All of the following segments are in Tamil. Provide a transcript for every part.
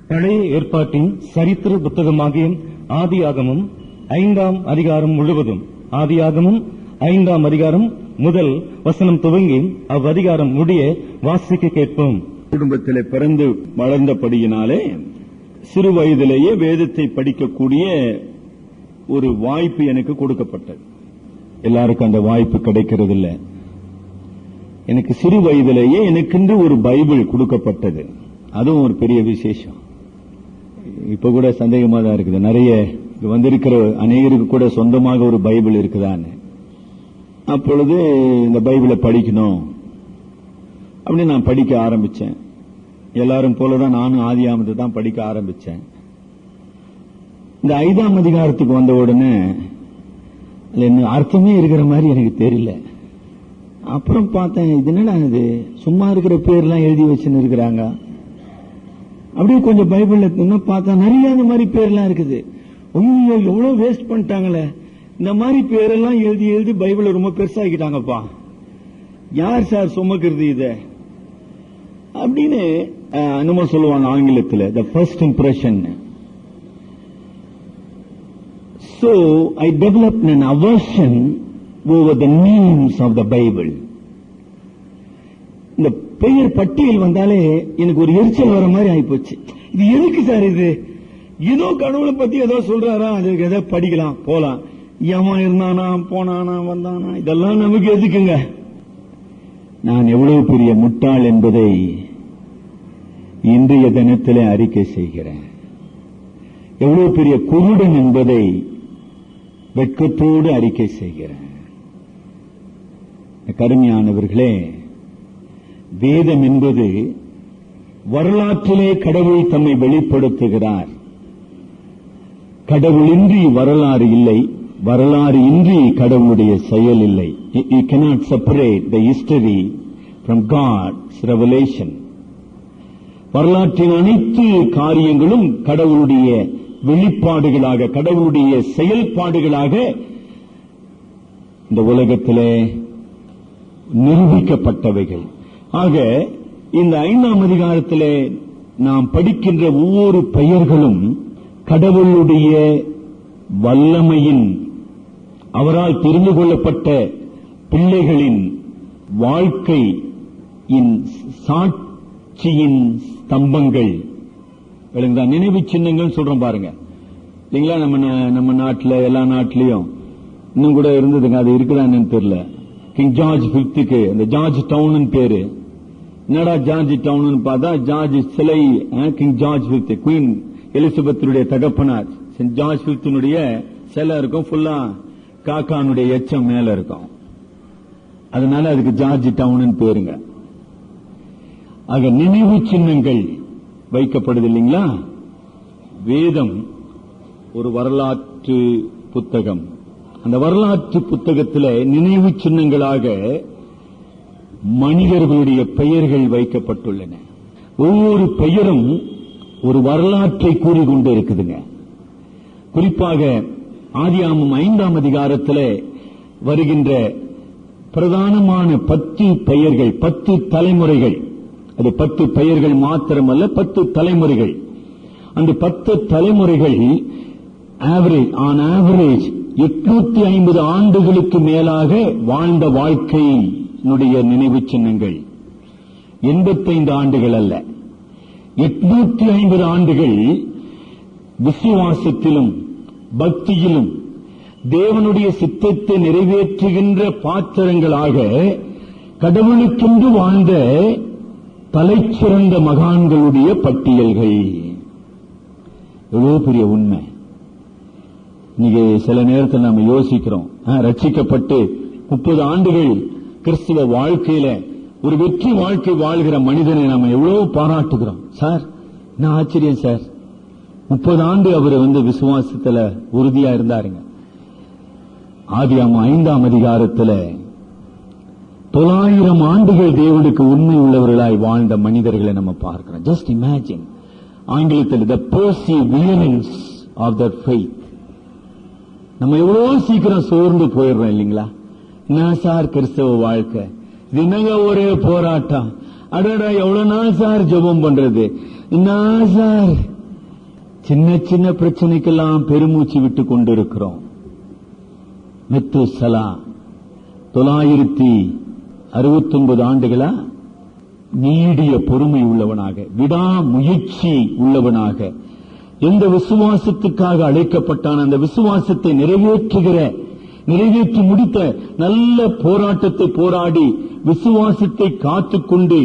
பழைய ஏற்பாட்டின் சரித்திர புத்தகமாகிய ஆதியாகமம் 5ஆம் அதிகாரம் முழுவதும், ஆதியாகமம் 5ஆம் அதிகாரம் முதல் வசனம் துவங்கி அவ்வதிகாரம் முடிய வாசிக்க கேட்போம். குடும்பத்திலே பிறந்து வளர்ந்தபடியினாலே சிறு வயதிலேயே வேதத்தை படிக்கக்கூடிய ஒரு வாய்ப்பு எனக்கு கொடுக்கப்பட்டது. எல்லாருக்கும் அந்த வாய்ப்பு கிடைக்கிறது இல்ல. எனக்கு சிறு வயதிலேயே எனக்கென்று ஒரு பைபிள் கொடுக்கப்பட்டது. அதுவும் ஒரு பெரிய விசேஷம். இப்ப கூட சந்தேகமா தான் இருக்குது. நிறைய வந்திருக்கிற அநேகருக்கு கூட சொந்தமாக ஒரு பைபிள் இருக்குதான்னு. அப்பொழுது இந்த பைபிளை படிக்கணும் அப்படின்னு நான் படிக்க ஆரம்பிச்சேன். எல்லாரும் போலதான் நானும் ஆதியாகமத்தை தான் படிக்க ஆரம்பிச்சேன். இந்த 5ஆம் அதிகாரத்துக்கு வந்த உடனே என்ன அர்த்தமே இருக்கிற மாதிரி எனக்கு தெரியல. அப்புறம் பார்த்தேன், இது என்னடா இது, சும்மா இருக்கிற பேர்லாம் எழுதி வச்சுன்னு இருக்கிறாங்க. அப்படியே கொஞ்சம் பைபிள்ல பார்த்தா நிறைய அந்த மாதிரி பேர்லாம் இருக்குது. ஐயோ, எவ்வளவு வேஸ்ட் பண்ணிட்டாங்களே, இந்த மாதிரி பேரெல்லாம் எழுதி எழுதி பைபிளை ரொம்ப பெருசாக்கிட்டாங்கப்பா, யார் சார் சுமக்கிறது இத அப்படின்னு என்னமோ சொல்லுவாங்க ஆங்கிலத்தில், the first impression. So I developed an aversion over the names of the Bible. இந்த பெயர் பட்டியல் வந்தாலே எனக்கு ஒரு எரிச்சல் வர மாதிரி ஆயிப்போச்சு. இது எதுக்கு சார்? இது ஏதோ கடவுளை பத்தி ஏதோ சொல்றாரா, அதுக்கு ஏதோ படிக்கலாம் போலாம், ஏமா இருந்தானா போனானா வந்தானா, இதெல்லாம் நமக்கு எதுக்குங்க? நான் எவ்வளவு பெரிய முட்டாள் என்பதை இன்றைய தினத்திலே அறிக்கை செய்கிறேன். எவ்வளவு பெரிய குருடன் என்பதை வெட்கத்தோடு அறிக்கை செய்கிறேன். கருமையானவர்களே, வேதம் என்பது வரலாற்றிலே கடவுள் தம்மை வெளிப்படுத்துகிறார். கடவுளின்றி வரலாறு இல்லை, வரலாறு இன்றி கடவுளுடைய செயல் இல்லை. You cannot separate the history from God's revelation. வரலாற்றின் அனைத்து காரியங்களும் கடவுளுடைய வெளிப்பாடுகளாக, கடவுளுடைய செயல்பாடுகளாக இந்த உலகத்திலே நிரூபிக்கப்பட்டவைகள். ஆக இந்த 5ஆம் அதிகாரத்திலே நாம் படிக்கின்ற ஒவ்வொரு பெயர்களும் கடவுளுடைய வல்லமையின், அவரால் தெரிந்து கொள்ளப்பட்ட பிள்ளைகளின் வாழ்க்கையின் சாட்சியின் ஸ்தம்பங்கள், நினைவு சின்னங்கள் சொல்றோம் பாருங்க இல்லீங்களா. நம்ம நாட்டில் எல்லா நாட்டிலையும் இன்னும் கூட இருந்ததுங்க, அது இருக்குதான்னு தெரியல. கிங் ஜார்ஜ் 5க்கு அந்த ஜார்ஜ் டவுன் பேரு. என்னடா ஜார்ஜ் டவுன் பார்த்தா ஜார்ஜ் சிலை, கிங் ஜார்ஜ் 5, குயின் எலிசபெத்துடைய தகப்பனார் சென்ட் ஜார்ஜ் 5னுடைய சிலை இருக்கும். ஃபுல்லா காக்கானுடைய எச்சம் மேல இருக்கும். அதனால அதுக்கு ஜார்ஜ் டவுன் பேருங்க. ஆக நினைவு சின்னங்கள் வைக்கப்படுது இல்லீங்களா. வேதம் ஒரு வரலாற்று புத்தகம். அந்த வரலாற்று புத்தகத்தில் நினைவு சின்னங்களாக மனிதர்களுடைய பெயர்கள் வைக்கப்பட்டுள்ளன. ஒவ்வொரு பெயரும் ஒரு வரலாற்றை கூறிக்கொண்டு இருக்குதுங்க. குறிப்பாக ஆதியாகமம் 5ஆம் அதிகாரத்தில் வருகின்ற பிரதானமான 10 பெயர்கள், 10 தலைமுறைகள். அது 10 பெயர்கள் மாத்திரமல்ல, 10 தலைமுறைகள். அந்த 10 தலைமுறைகள் ஆன் ஆவரேஜ் 850 ஆண்டுகளுக்கு மேலாக வாழ்ந்த வாழ்க்கையினுடைய நினைவு சின்னங்கள். 85 ஆண்டுகள் அல்ல, 850 ஆண்டுகள் விசுவாசத்திலும் பக்தியிலும் தேவனுடைய சித்தத்தை நிறைவேற்றுகின்ற பாத்திரங்களாக கடவுளுக்கென்று வாழ்ந்த தலைச்சிறந்த மகான்களுடைய பட்டியல்கள். எவ்வளவு பெரிய உண்மை. இன்னைக்கு சில நேரத்தில் நாம யோசிக்கிறோம், ரட்சிக்கப்பட்டு 30 ஆண்டுகள் கிறிஸ்துவ வாழ்க்கையில ஒரு வெற்றி வாழ்க்கை வாழ்கிற மனிதனை நாம எவ்வளவு பாராட்டுகிறோம். சார் என்ன ஆச்சரியம் சார், 30 ஆண்டு அவர் விசுவாசத்துல உறுதியா இருந்தாருங்க. ஆதியாகமம் 5ஆம் அதிகாரத்தில் 900 ஆண்டுகள் தேவனுக்கு உண்மை உள்ளவர்களாய் வாழ்ந்த மனிதர்களை நம்ம பார்க்கிறோம். Just imagine. ஆங்கிலத்தில் the perseverance of their faith. நம்ம எவ்வளவு சீக்கிரம் சோர்ந்து போயிடுறோம் இல்லீங்களா. என்ன சார் கிறிஸ்தவ வாழ்க்கை, இது என்னங்க ஒரே போராட்டம், அடடா எவ்வளவு நாள் சார் ஜெபம் பண்றது, என்ன சார் சின்ன சின்ன பிரச்சனைக்கெல்லாம் பெருமூச்சு விட்டுக் கொண்டிருக்கிறோம். மெத்துசலா 969 ஆண்டுகளா நீடிய பொறுமை உள்ளவனாக, விடாமுயற்சி உள்ளவனாக, எந்த விசுவாசத்துக்காக அழைக்கப்பட்டான் அந்த விசுவாசத்தை நிறைவேற்றி முடித்த நல்ல போராட்டத்தை போராடி விசுவாசத்தை காத்துக்கொண்டு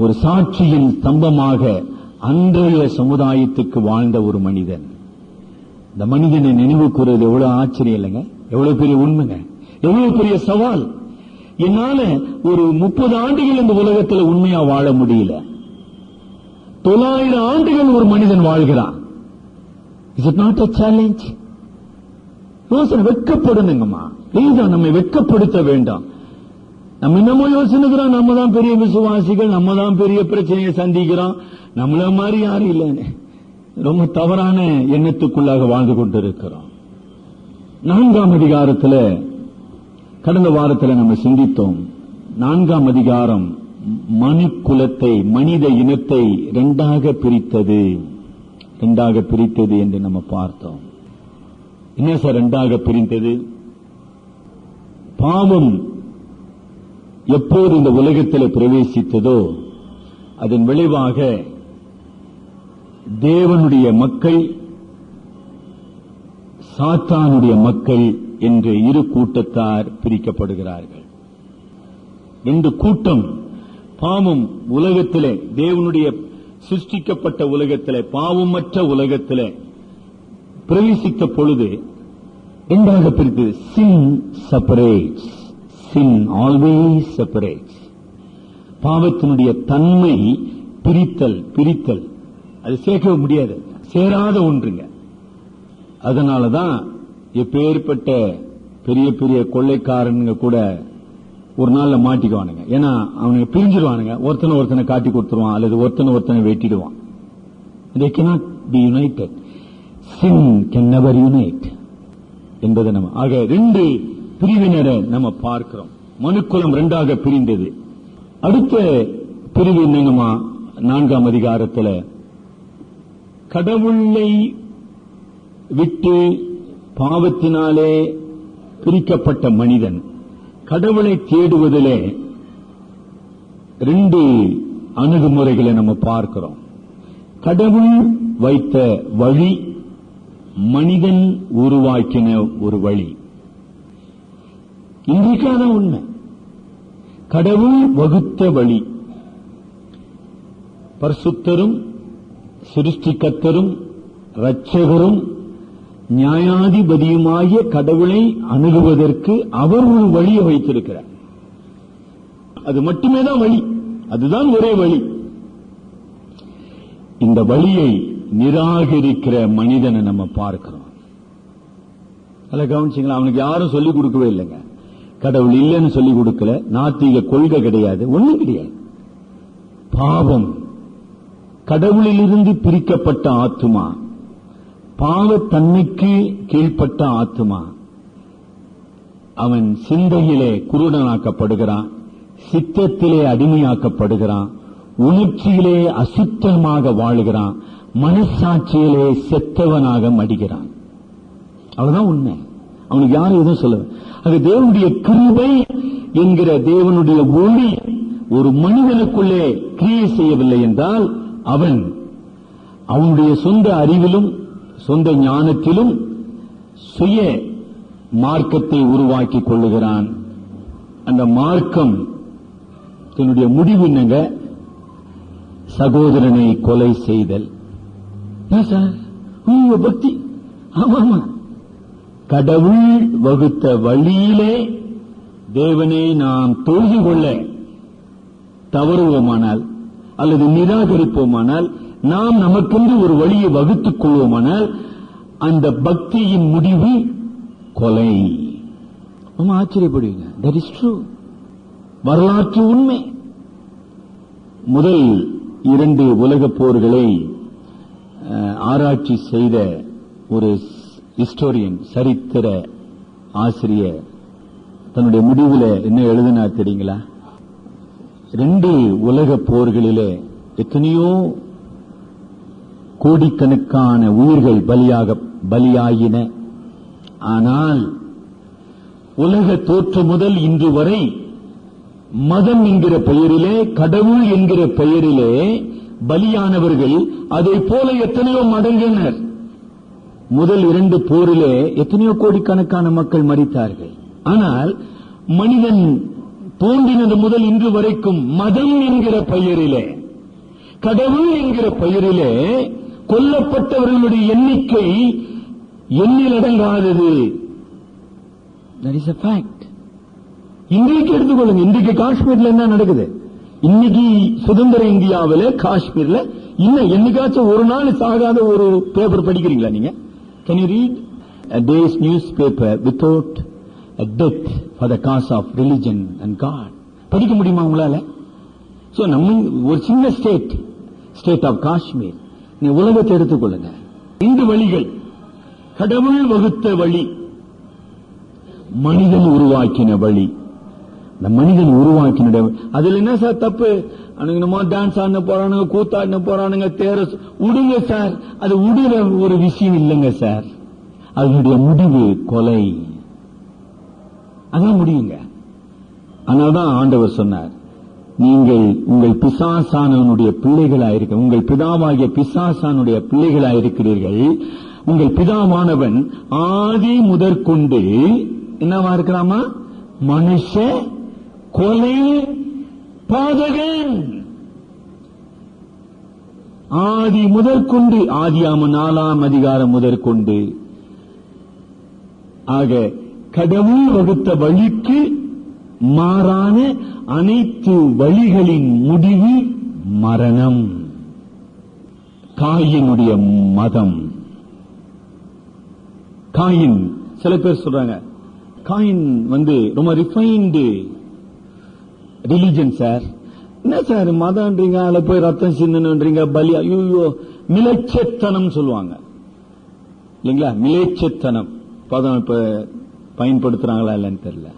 ஒரு சாட்சியின் ஸ்தம்பமாக அன்றைய சமுதாயத்துக்கு வாழ்ந்த ஒரு மனிதன். இந்த மனிதனை நினைவு கூறுவது எவ்வளவு ஆச்சரியம் இல்லைங்க, எவ்வளவு பெரிய உண்மைங்க, எவ்வளவு பெரிய சவால். என்னால ஒரு 30 ஆண்டுகள் இந்த உலகத்தில் உண்மையா வாழ முடியல. 900 ஆண்டுகள் ஒரு மனிதன் வாழ்கிறான். Is it not a challenge? யோசனை வெட்கப்படணுங்கம்மா, நம்மை வெட்கப்படுத்த வேண்டாம். நம்ம என்னமோ யோசனைக்கிறோம், நம்ம தான் பெரிய விசுவாசிகள், நம்ம தான் பெரிய பிரச்சனையை சந்திக்கிறோம், நம்மள மாதிரி யாரும் இல்லைன்னு ரொம்ப தவறான எண்ணத்துக்குள்ளாக வாழ்ந்து கொண்டிருக்கிறோம். 4ஆம் அதிகாரத்தில் கடந்த வாரத்தில் நம்ம சிந்தித்தோம். 4ஆம் அதிகாரம் மனு குலத்தை, மனித இனத்தை இரண்டாக பிரித்தது என்று நம்ம பார்த்தோம். என்ன சார் இரண்டாக பிரித்தது? பாவம் எப்போது இந்த உலகத்தில் பிரவேசித்ததோ அதன் விளைவாக தேவனுடைய மக்கள், சாத்தானுடைய மக்கள் என்று இரு கூட்டத்தார் பிரிக்கப்படுகிறார்கள். 2 கூட்டம் பாவம் உலகத்திலே, தேவனுடைய சிருஷ்டிக்கப்பட்ட உலகத்திலே, பாவமற்ற உலகத்திலே பிரவேசித்த பொழுது இரண்டாக பிரித்தது. சின் செப்பரேட்ஸ், சின் ஆல்வேஸ் செப்பரேட்ஸ். பாவத்தினுடைய தன்மை பிரித்தல் அது சேர்க்க முடியாது, சேராத ஒன்றுங்க. அதனாலதான் எப்பேற்பட்ட பெரிய பெரிய கொள்ளைக்காரனுங்க கூட ஒரு நாள்ல மாட்டிக்குவானுங்க. ஏன்னா அவனுங்க பிரிஞ்சிருவானுங்க, ஒருத்தனை காட்டி கொடுத்துருவான், அல்லது ஒருத்தனை வெட்டிடுவான். They cannot be united. Sin can never unite என்பதை நம்ம ஆக 2 பிரிவினரை நம்ம பார்க்கிறோம். மனுக்குலம் 2ஆக பிரிந்தது. அடுத்த பிரிவு என்னங்கம்மா? 4ஆம் அதிகாரத்தில் கடவுளை விட்டு பாவத்தினாலே பிரிக்கப்பட்ட மனிதன் கடவுளை தேடுவதிலே 2 அணுகுமுறைகளை நம்ம பார்க்கிறோம். கடவுள் வைத்த வழி, மனிதன் உருவாக்கின ஒரு வழி. இன்றைக்கான உண்மை, கடவுள் வகுத்த வழி. பரிசுத்தரும் சிருஷ்டிகர்த்தரும் இரட்சகரும் நியாயாதிபதியுமாகிய கடவுளை அணுகுவதற்கு அவர் ஒரு வழியை வைத்திருக்கிறார். அது மட்டுமே தான் வழி, அதுதான் ஒரே வழி. இந்த வழியை நிராகரிக்கிற மனிதனை நம்ம பார்க்கிறோம். அல்ல கவனிச்சிங்களா? அவனுக்கு யாரும் சொல்லிக் கொடுக்கவே இல்லைங்க. கடவுள் இல்லைன்னு சொல்லிக் கொடுக்கல, நாத்திக கொள்கை கிடையாது, ஒண்ணும் கிடையாது. பாவம், கடவுளிலிருந்து பிரிக்கப்பட்ட ஆத்துமா, பாவத்தன்மைக்கு கீழ்ப்பட்ட ஆத்துமா, அவன் சிந்தையிலே குருடனாக்கப்படுகிறான், சித்தத்திலே அடிமையாக்கப்படுகிறான், உணர்ச்சியிலே அசுத்தமாக வாழுகிறான், மனசாட்சியிலே செத்தவனாக மடிகிறான். அவ்வளவுதான் உண்மை. அவனுக்கு யாரும் எதுவும் சொல்ல. அது தேவனுடைய கிருபை என்கிற தேவனுடைய ஒளி ஒரு மனிதனுக்குள்ளே கிரியை செய்யவில்லை என்றால் அவனுடைய சொந்த அறிவிலும் சொந்த ஞானத்திலும் சுய மார்க்கத்தை உருவாக்கிக் கொள்ளுகிறான். அந்த மார்க்கம் தன்னுடைய முடிவு என்னங்க? சகோதரனை கொலை செய்தல். பக்தி. ஆமா, கடவுள் வகுத்த வழியிலே தேவனை நாம் தொழுது கொள்ள தவறுவோமானால் அல்லது நிராகரிப்போமானால், நாம் நமக்கென்று ஒரு வழியை வகுத்துக் கொள்வோமானால், அந்த பக்தியின் முடிவு கொலை. ரொம்ப ஆச்சரியப்படுவீங்க. That is true. வரலாற்று உண்மை. முதல் 2 உலகப் போர்களை ஆராய்ச்சி செய்த ஒரு ஹிஸ்டோரியன், சரித்திர ஆசிரியர், தன்னுடைய முடிவில் என்ன எழுதினார் தெரியுங்களா? 2 உலகப் போர்களிலே எத்தனையோ கோடிக்கணக்கான உயிர்கள் பலியாயின. ஆனால் உலக தோற்றம் முதல் இன்று வரை மதம் என்கிற பெயரிலே, கடவுள் என்கிற பெயரிலே பலியானவர்கள் அதை போல எத்தனையோ மடங்கினர். முதல் 2 போரிலே எத்தனையோ கோடிக்கணக்கான மக்கள் மரித்தார்கள். ஆனால் மனிதன் தோன்றினது முதல் இன்று வரைக்கும் மதம் என்கிற பெயரிலே, கடவுள் என்கிற பெயரிலே கொல்லப்பட்டவர்களுடைய எண்ணிக்கை எண்ணிலடங்காதது. That is a fact. இன்றைக்கு எடுத்துக்கொள்ளுங்க. இன்றைக்கு காஷ்மீர்ல என்ன நடக்குது? இன்னைக்கு சுதந்திர இந்தியாவில் காஷ்மீர்ல இன்னும் என்னைக்காச்சும் ஒரு நாள் சாகாத ஒரு பேப்பர் படிக்கிறீங்களா நீங்க? Can you read a day's newspaper without a death for the cause of religion and God? படிக்க முடியுமா உங்களால? சோ நம்ம ஒரு சின்ன ஸ்டேட் ஆஃப் காஷ்மீர், நீ உலகத்தை எடுத்துக்கொள்ளுங்க. 2 வழிகள். கடவுள் வகுத்த வழி, மனிதன் உருவாக்கின வழி. இந்த மனிதன் உருவாக்கின அதுல என்ன சார் தப்பு? நம்ம டான்ஸ் ஆடின போறானுங்க, கூத்தாடின போறானுங்க, தேர உடுங்க சார். அது உடுற ஒரு விஷயம் இல்லைங்க சார். அதனுடைய முடிவு கொலை. அதான் முடியுங்க. அதனால்தான் ஆண்டவர் சொன்னார், நீங்கள் உங்கள் பிசாசானவனுடைய பிள்ளைகளாயிருக்க, உங்கள் பிதாவாகிய பிசாசானுடைய பிள்ளைகளாயிருக்கிறீர்கள். உங்கள் பிதாவானவன் ஆதி முதற்கொண்டு என்னவா இருக்கிறாமா? மனுஷ கொலை பாதகன். ஆதி முதற்கொண்டு, ஆதியாம 4ஆம் அதிகாரம் முதற்கொண்டு. ஆக கடவுள் வகுத்த வழிக்கு மாறான அனைத்து வழிகளின் முடிவு மரணம். காயினுடைய மதம். காயின், சில பேர் சொல்றாங்க காயின் ரொம்ப ரிஃபைன்டு ரிலிஜன் சார். என்ன சார் மதம்ன்றீங்க, அதுல போய் ரத்தம் சிந்தனுன்றீங்க, பலி. ஐயோ, மிலேச்சத்தனம் சொல்லுவாங்க இல்லைங்களா? மிலேச்சத்தனம் பதம் இப்ப பயன்படுத்துறாங்களா இல்லன்னு தெரியல.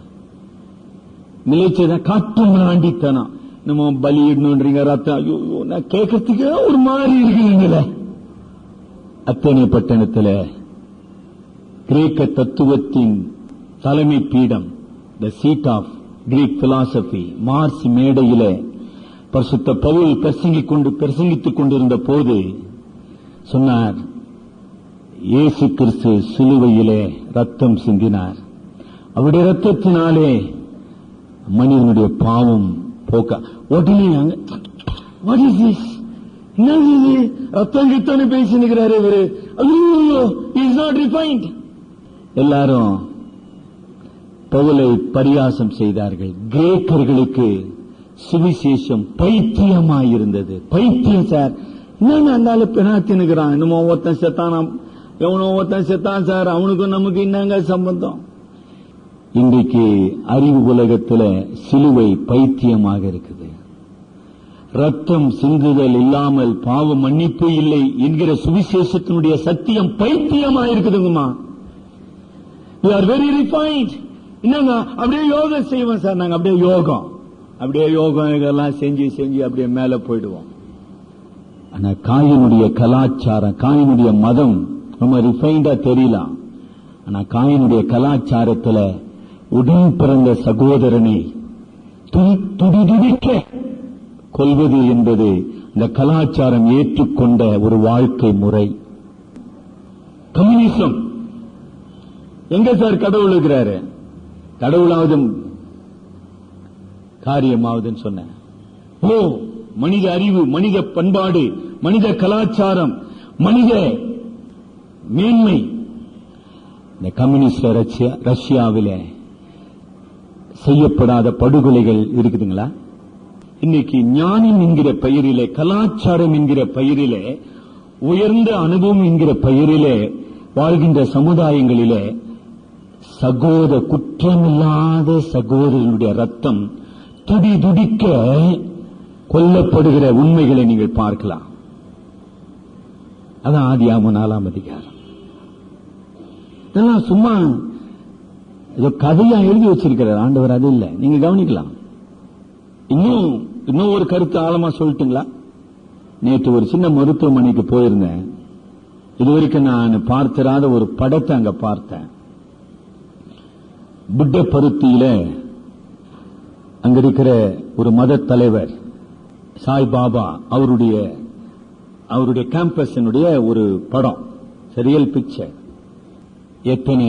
மிலேச்சத்தனம் காட்டு மிராண்டித்தனம். நம்ம பலி இடணுன்றீங்க, ரத்தம். ஐயோ, நான் கேட்கறதுக்கு ஒரு மாதிரி இருக்குங்களே. அத்தனை பட்டணத்துல கிரேக்க தத்துவத்தின் தலைமை பீடம், the seat of Greek philosophy, Mars மேடையிலே பரிசுத்த பவுல் பிரசங்கித்துக் கொண்டிருந்த போது சொன்னார், இயேசு கிறிஸ்து சிலுவையிலே ரத்தம் சிந்தினார். அவருடைய ரத்தத்தினாலே மனிதனுடைய பாவம் போக்க. உடனே வாட் இஸ் திஸ்? என்னது ரத்தம் கித்தனை பேசினுக்கிறாரு இவரு? Is not refined. எல்லாரும் பவுலை பரியாசம் செய்தார்கள். கிரேக்கர்களுக்கு சுவிசேஷம் பைத்தியமாயிருந்தது. பைத்தியம் சார். என்னன்னு அந்தால பெனாத்தினுக்கிறான்? என்னமோ ஒருத்தன் செத்தான், எவனோ ஒருத்தன் செத்தான் சார், அவனுக்கும் நமக்கு என்னங்க சம்பந்தம்? இன்றைக்கு அறிவு உலகத்தில் சிலுவை பைத்தியமாக இருக்குது. ரத்தம் சிந்துதல் இல்லாமல் பாவ மன்னிப்பு இல்லை என்கிற சுவிசேஷத்தினுடைய சத்தியம் பைத்தியமாயிருக்குதுங்கம்மா. We are very refined. என்னங்க அப்படியே யோகம் செய்வோம் சார். நாங்க அப்படியே யோகம் இதெல்லாம் செஞ்சு அப்படியே மேல போயிடுவோம். ஆனா காயினுடைய கலாச்சாரம், காயினுடைய மதம் ரொம்ப ரிஃபைண்டா தெரியலாம். ஆனா காயினுடைய கலாச்சாரத்துல உடன் பிறந்த சகோதரனை துடிதுடிக்க கொல்வது என்பது இந்த கலாச்சாரம் ஏற்றுக்கொண்ட ஒரு வாழ்க்கை முறை. கம்யூனிசம் எங்க சார் கடவுள் இருக்கிறாரு? கடவுளாவது காரியமாவதுன்னு சொன்ன. மனித அறிவு, மனித பண்பாடு, மனித கலாச்சாரம், மனித மேன்மை. இந்த கம்யூனிஸ்ட் ரஷ்யாவிலே செய்யப்படாத படுகொலைகள் இருக்குதுங்களா? இன்னைக்கு ஞானம் என்கிற பெயரிலே, கலாச்சாரம் என்கிற பெயரிலே, உயர்ந்த அனுபவம் என்கிற பெயரிலே வாழ்கின்ற சமுதாயங்களிலே குற்றமில்லாத சகோதரனுடைய ரத்தம் துடிதுடிக்க கொல்லப்படுகிற உண்மைகளை நீங்கள் பார்க்கலாம். அதான் ஆதியாகமம் 4ஆம் அதிகாரம். இதெல்லாம் சும்மா ஏதோ கதையா எழுதி வச்சிருக்கிறார் ஆண்டவர், அது இல்ல. நீங்க கவனிக்கலாம். இன்னும் ஒரு கருத்து ஆழமா சொல்லட்டுங்களா? நேற்று ஒரு சின்ன மருத்துவமனைக்கு போயிருந்தேன். இதுவரைக்கும் நான் பார்த்திராத ஒரு படத்தை அங்க பார்த்தேன். புட்ட பருத்தியில அங்க இருக்கிற ஒரு மத தலைவர் சாய்பாபா அவருடைய கேம்பஸினுடைய ஒரு படம், ரியல் பிக்சர். எத்தனை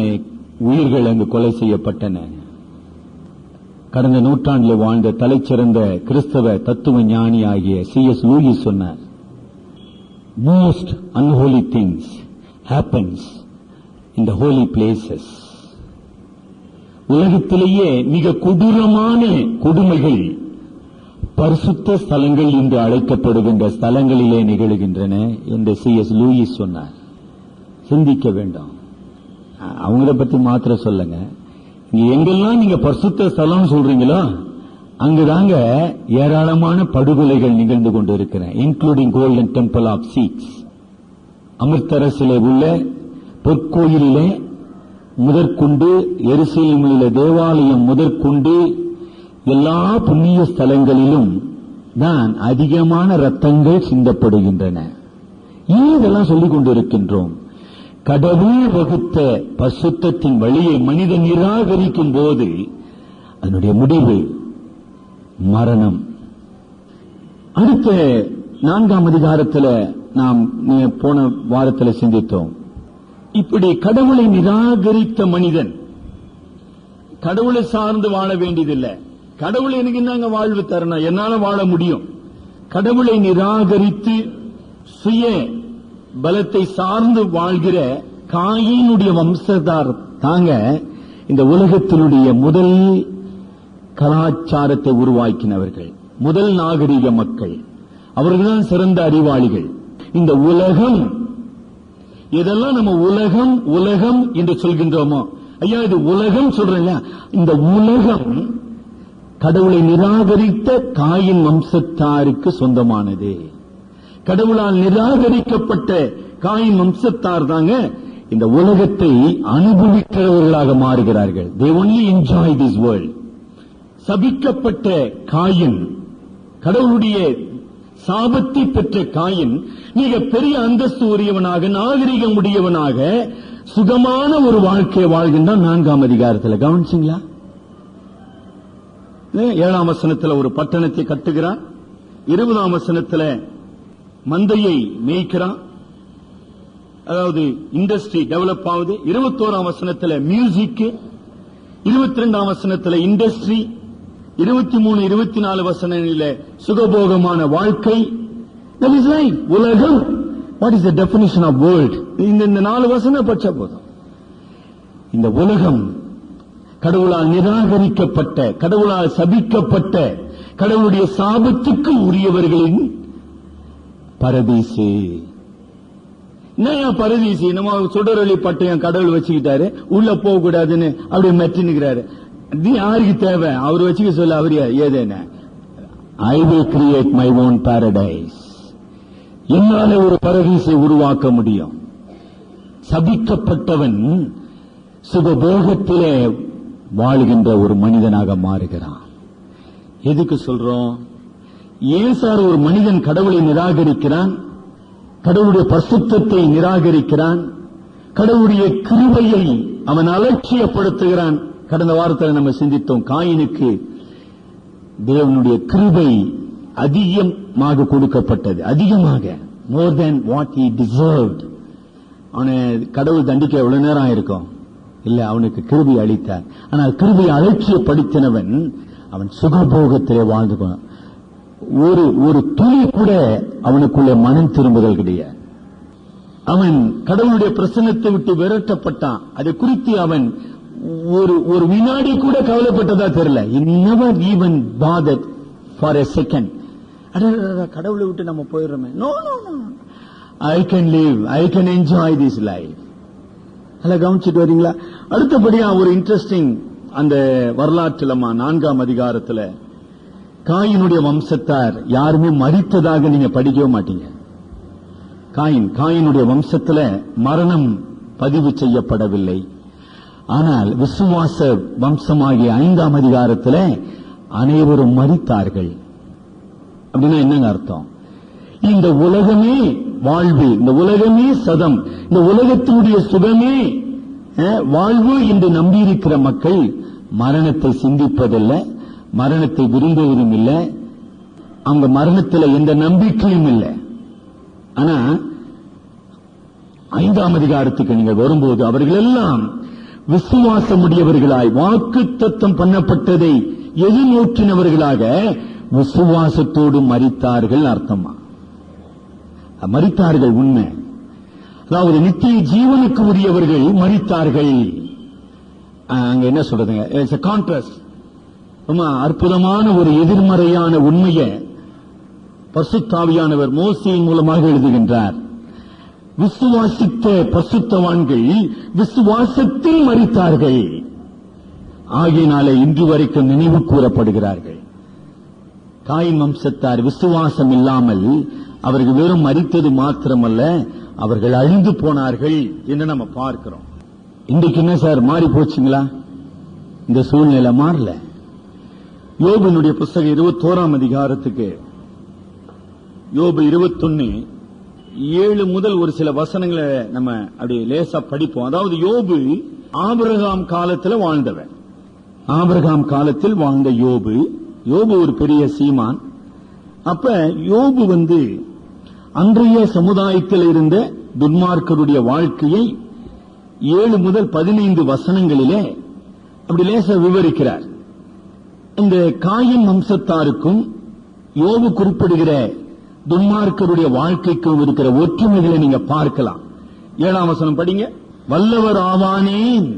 உயிர்கள் அங்கு கொலை செய்யப்பட்டன. கடந்த நூற்றாண்டில் வாழ்ந்த தலைச்சிறந்த கிறிஸ்தவ தத்துவ ஞானி ஆகிய C.S. லூயிஸ் சொன்னார், most unholy things happens in the holy places. உலகத்திலேயே மிக கொடூரமான கொடுமைகள் பரிசுத்த ஸ்தலங்கள் என்று அழைக்கப்படுகின்ற ஸ்தலங்களிலே நிகழ்கின்றன என்று C.S. லூயிஸ் சொன்னார். சிந்திக்க வேண்டும். அவங்கள பத்தி மாத்திர சொல்லுங்க. எங்கெல்லாம் நீங்க பரிசுத்த ஸ்தலம் சொல்றீங்களோ அங்குதாங்க ஏராளமான படுகொலைகள் நிகழ்ந்து கொண்டிருக்கிறேன், including Golden Temple of Sikhs. அமிர்தரசிலே உள்ள பொற்கோயிலே முதற்கொண்டு, எருசலேமிலே தேவாலயம் முதற்கொண்டு எல்லா புண்ணிய ஸ்தலங்களிலும் தான் அதிகமான ரத்தங்கள் சிந்தப்படுகின்றன. ஏன் இதெல்லாம் சொல்லிக் கொண்டிருக்கின்றோம்? கடவுள் வகுத்த பரிசுத்தத்தின் வழியை மனிதன் நிராகரிக்கும் போது அதனுடைய முடிவு மரணம். அடுத்த 4ஆம் அதிகாரத்தில் நாம் போன வாரத்தில் சிந்தித்தோம். இப்படி கடவுளை நிராகரித்த மனிதன் கடவுளை சார்ந்து வாழ வேண்டியதில்லை. கடவுள் எனக்கு என்னங்க வாழ்வு தரணும், என்னால வாழ முடியும். கடவுளை நிராகரித்து சுய பலத்தை சார்ந்து வாழ்கிற காயினுடைய வம்சத்தார் தாங்க இந்த உலகத்தினுடைய முதல் கலாச்சாரத்தை உருவாக்கினவர்கள், முதல் நாகரிக மக்கள். அவர்கள்தான் சிறந்த அறிவாளிகள். இந்த உலகம், இதெல்லாம் நம்ம உலகம் உலகம் என்று சொல்கின்றோமோ, ஐயா இது உலகம் சொல்றேன், இந்த உலகம் கடவுளை நிராகரித்த காயின் வம்சத்தாருக்கு சொந்தமானது. கடவுளால் நிராகரிக்கப்பட்ட காயின் வம்சத்தார் தாங்க இந்த உலகத்தை அனுபவிக்கிறவர்களாக மாறுகிறார்கள். They only enjoy this world. சபிக்கப்பட்ட காயின், கடவுளுடைய சாபத்தை பெற்ற காயின் மிக பெரிய அந்தஸ்து உரியவனாக, நாகரிகம் உடையவனாக, சுகமான ஒரு வாழ்க்கையை வாழ்கின்றான். 4ஆம் அதிகாரத்தில் கவனிச்சிங்களா? 7ஆம் வசனத்தில் ஒரு பட்டணத்தை கட்டுகிறான். 20ஆம் வசனத்தில் மந்தையை மேய்க்கிறான், அதாவது இண்டஸ்ட்ரி டெவலப் ஆகுது. 21ஆம் வசனத்தில் மியூசிக், 22ஆம் வசனத்தில் இண்டஸ்ட்ரி, 23, 24 வசனங்களில் சுகபோகமான வாழ்க்கை. That is life. உலகம். What is the definition of world? இந்த 4 வசனம் படிச்சா போதும். இந்த உலகம் கடவுளால் நிராகரிக்கப்பட்ட, கடவுளால் சபிக்கப்பட்ட, கடவுளுடைய சாபத்துக்கு உரியவர்களின் பரதீசு. என்ன பரதீசி? நம்ம சுடரொளி பட்டயம் கடவுள் வச்சுக்கிட்டாரு, உள்ள போக கூடாதுன்னு அப்படியே மெட்டினுக்கிறாரு. யாருக்கு தேவை? அவர் வச்சுக்க சொல்ல, அவர் ஏதேன I will create my own paradise. என்னால ஒரு பரதீசை உருவாக்க முடியும். சபிக்கப்பட்டவன் சுகபோகத்திலே வாழ்கின்ற ஒரு மனிதனாக மாறுகிறான். எதுக்கு சொல்றோம்? ஏன் சார் ஒரு மனிதன் கடவுளை நிராகரிக்கிறான், கடவுளுடைய பரிசுத்தத்தை நிராகரிக்கிறான், கடவுளுடைய கிருபையை அவன் அலட்சியப்படுத்துகிறான்? கடந்த வாரத்தில் நம்ம சிந்தித்தோம், காயினுக்கு தேவனுடைய கிருபை அதிகமாக கொடுக்கப்பட்டது, அதிகமாக, more than what he deserved. அவனை கடவுள் தண்டிக்க எவ்வளவு நேரம் ஆயிருக்கும்? இல்ல, அவனுக்கு கிருபை அளித்தார். ஆனால் கிருபை அலட்சியப்படுத்தினவன் அவன் சுகபோகத்திலே வாழ்ந்து ஒரு துளி கூட அவனுக்குள்ளே மனம் திரும்புதல் கிடையாது. அவன் கடவுளுடைய பிரசன்னத்தை விட்டு விரட்டப்பட்டான். அதை குறித்து அவன் ஒரு வினாடி கூட கவலைப்பட்டதா தெரியல. He never even bothered for a second. கடவுளை விட்டு நம்ம போயிடுறோமே, no no no, I can live, I can enjoy this life. அல்ல, கவனிச்சுட்டு வரீங்களா? அடுத்தபடியா ஒரு இன்ட்ரெஸ்டிங் அந்த வரலாற்றிலமா 4ஆம் அதிகாரத்துல காயினுடைய வம்சத்தார் யாருமே மரித்ததாக நீங்க படிக்கவே மாட்டீங்க. காயினுடைய வம்சத்துல மரணம் பதிவு செய்யப்படவில்லை. ஆனால் விசுவாச வம்சமாகிய 5ஆம் அதிகாரத்தில் அனைவரும் மரித்தார்கள். அப்படின்னா என்னங்க அர்த்தம்? இந்த உலகமே வாழ்வு, இந்த உலகமே சதம், இந்த உலகத்தினுடைய சுகமே வாழ்வு என்று நம்பியிருக்கிற மக்கள் மரணத்தை சிந்திப்பதில்லை, மரணத்தை விரும்புவதும் இல்லை, அவங்க மரணத்தில் எந்த நம்பிக்கையும் இல்லை. ஆனா 5ஆம் அதிகாரத்துக்கு நீங்க வரும்போது அவர்கள் எல்லாம் விசுவாசமுடையவர்களாய் வாக்குத்தத்தம் பண்ணப்பட்டதை எதிர்நோக்கினவர்களாக விசுவாசத்தோடு மரித்தார்கள். அர்த்தமா மரித்தார்கள் உண்மை, அதாவது நித்திய ஜீவனுக்கு உரியவர்கள் மரித்தார்கள். அங்க என்ன சொல்றதுங்க, கான்ட்ராஸ்ட். ரொம்ப அற்புதமான ஒரு எதிர்மறையான உண்மையை பரிசுத்தாவியானவர் மோசேயின் மூலமாக எழுதுகின்றார். விசுவாசித்த பரிசுத்தவான்கள் விசுவாசத்தில் மரித்தார்கள், ஆகையினாலே இன்று வரைக்கும் நினைவு கூறப்படுகிறார்கள். காயின் வம்சத்தார் விசுவாசம் இல்லாமல் அவர்கள் வெறும் மரித்தது மாத்திரமல்ல, அவர்கள் அழிந்து போனார்கள் என்று நம்ம பார்க்கிறோம். இன்றைக்கு என்ன சார் மாறி போச்சுங்களா? இந்த சூழ்நிலை மாறல. யோபுனுடைய புஸ்தகம் 21ஆம் அதிகாரத்துக்கு யோபு 21:7 முதல் ஒரு சில வசனங்களை நம்ம அப்படி லேசா படிப்போம். அதாவது யோபு ஆபிரகாம் காலத்தில் வாழ்ந்தவன். ஆபிரகாம் காலத்தில் வாழ்ந்த யோபு ஒரு பெரிய சீமான். அப்ப யோபு அன்றைய சமுதாயத்தில் இருந்த துன்மார்க்கருடைய வாழ்க்கையை 7 முதல் 15 வசனங்களிலே அப்படி லேசா விவரிக்கிறார். இந்த காயின் வம்சத்தாருக்கும் யோபு குறிப்பிடுகிற துன்மார்க்கருடைய வாழ்க்கைக்கும் இருக்கிற ஒற்றுமைகளை நீங்க பார்க்கலாம். 7ஆம் வசனம் படிங்க. வல்லவர் ஆவானேன்,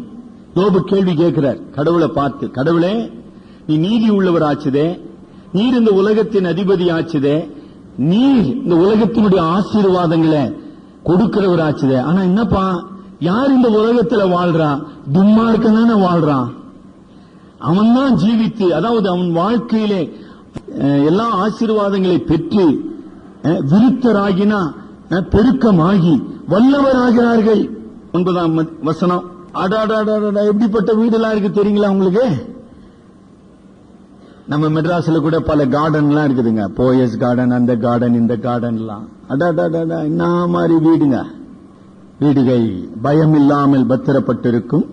யோபு கேள்வி கேட்கிறார் கடவுளை பார்த்து. கடவுளே, நீ நீதி உள்ளவர் ஆச்சுதே, நீர் இந்த உலகத்தின் அதிபதி ஆச்சுதே, நீர் இந்த உலகத்தினுடைய ஆசீர்வாதங்களை கொடுக்கிறவர் ஆச்சுதே. ஆனா என்னப்பா, யார் இந்த உலகத்துல வாழ்றா? துன்மார்க்கன் தானே வாழ்றான். அவன் தான் ஜீவித்து, அதாவது அவன் வாழ்க்கையிலே எல்லா ஆசீர்வாதங்களை பெற்று விருத்தராகினா பெருக்கமாகி வல்லவராகிறார்கள். 9ஆம் வசனம். அடாடாடா, எப்படிப்பட்ட வீடெல்லாம் இருக்கு தெரியுங்களா உங்களுக்கு? நம்ம மெட்ராஸ்ல கூட பல கார்டன்லாம் இருக்குதுங்க. போயஸ் கார்டன், அந்த கார்டன், இந்த கார்டன்லாம். அடாடாடா, என்ன மாதிரி வீடுங்க. வீடுகள் பயம் இல்லாமல் பத்திரப்பட்டிருக்கும்,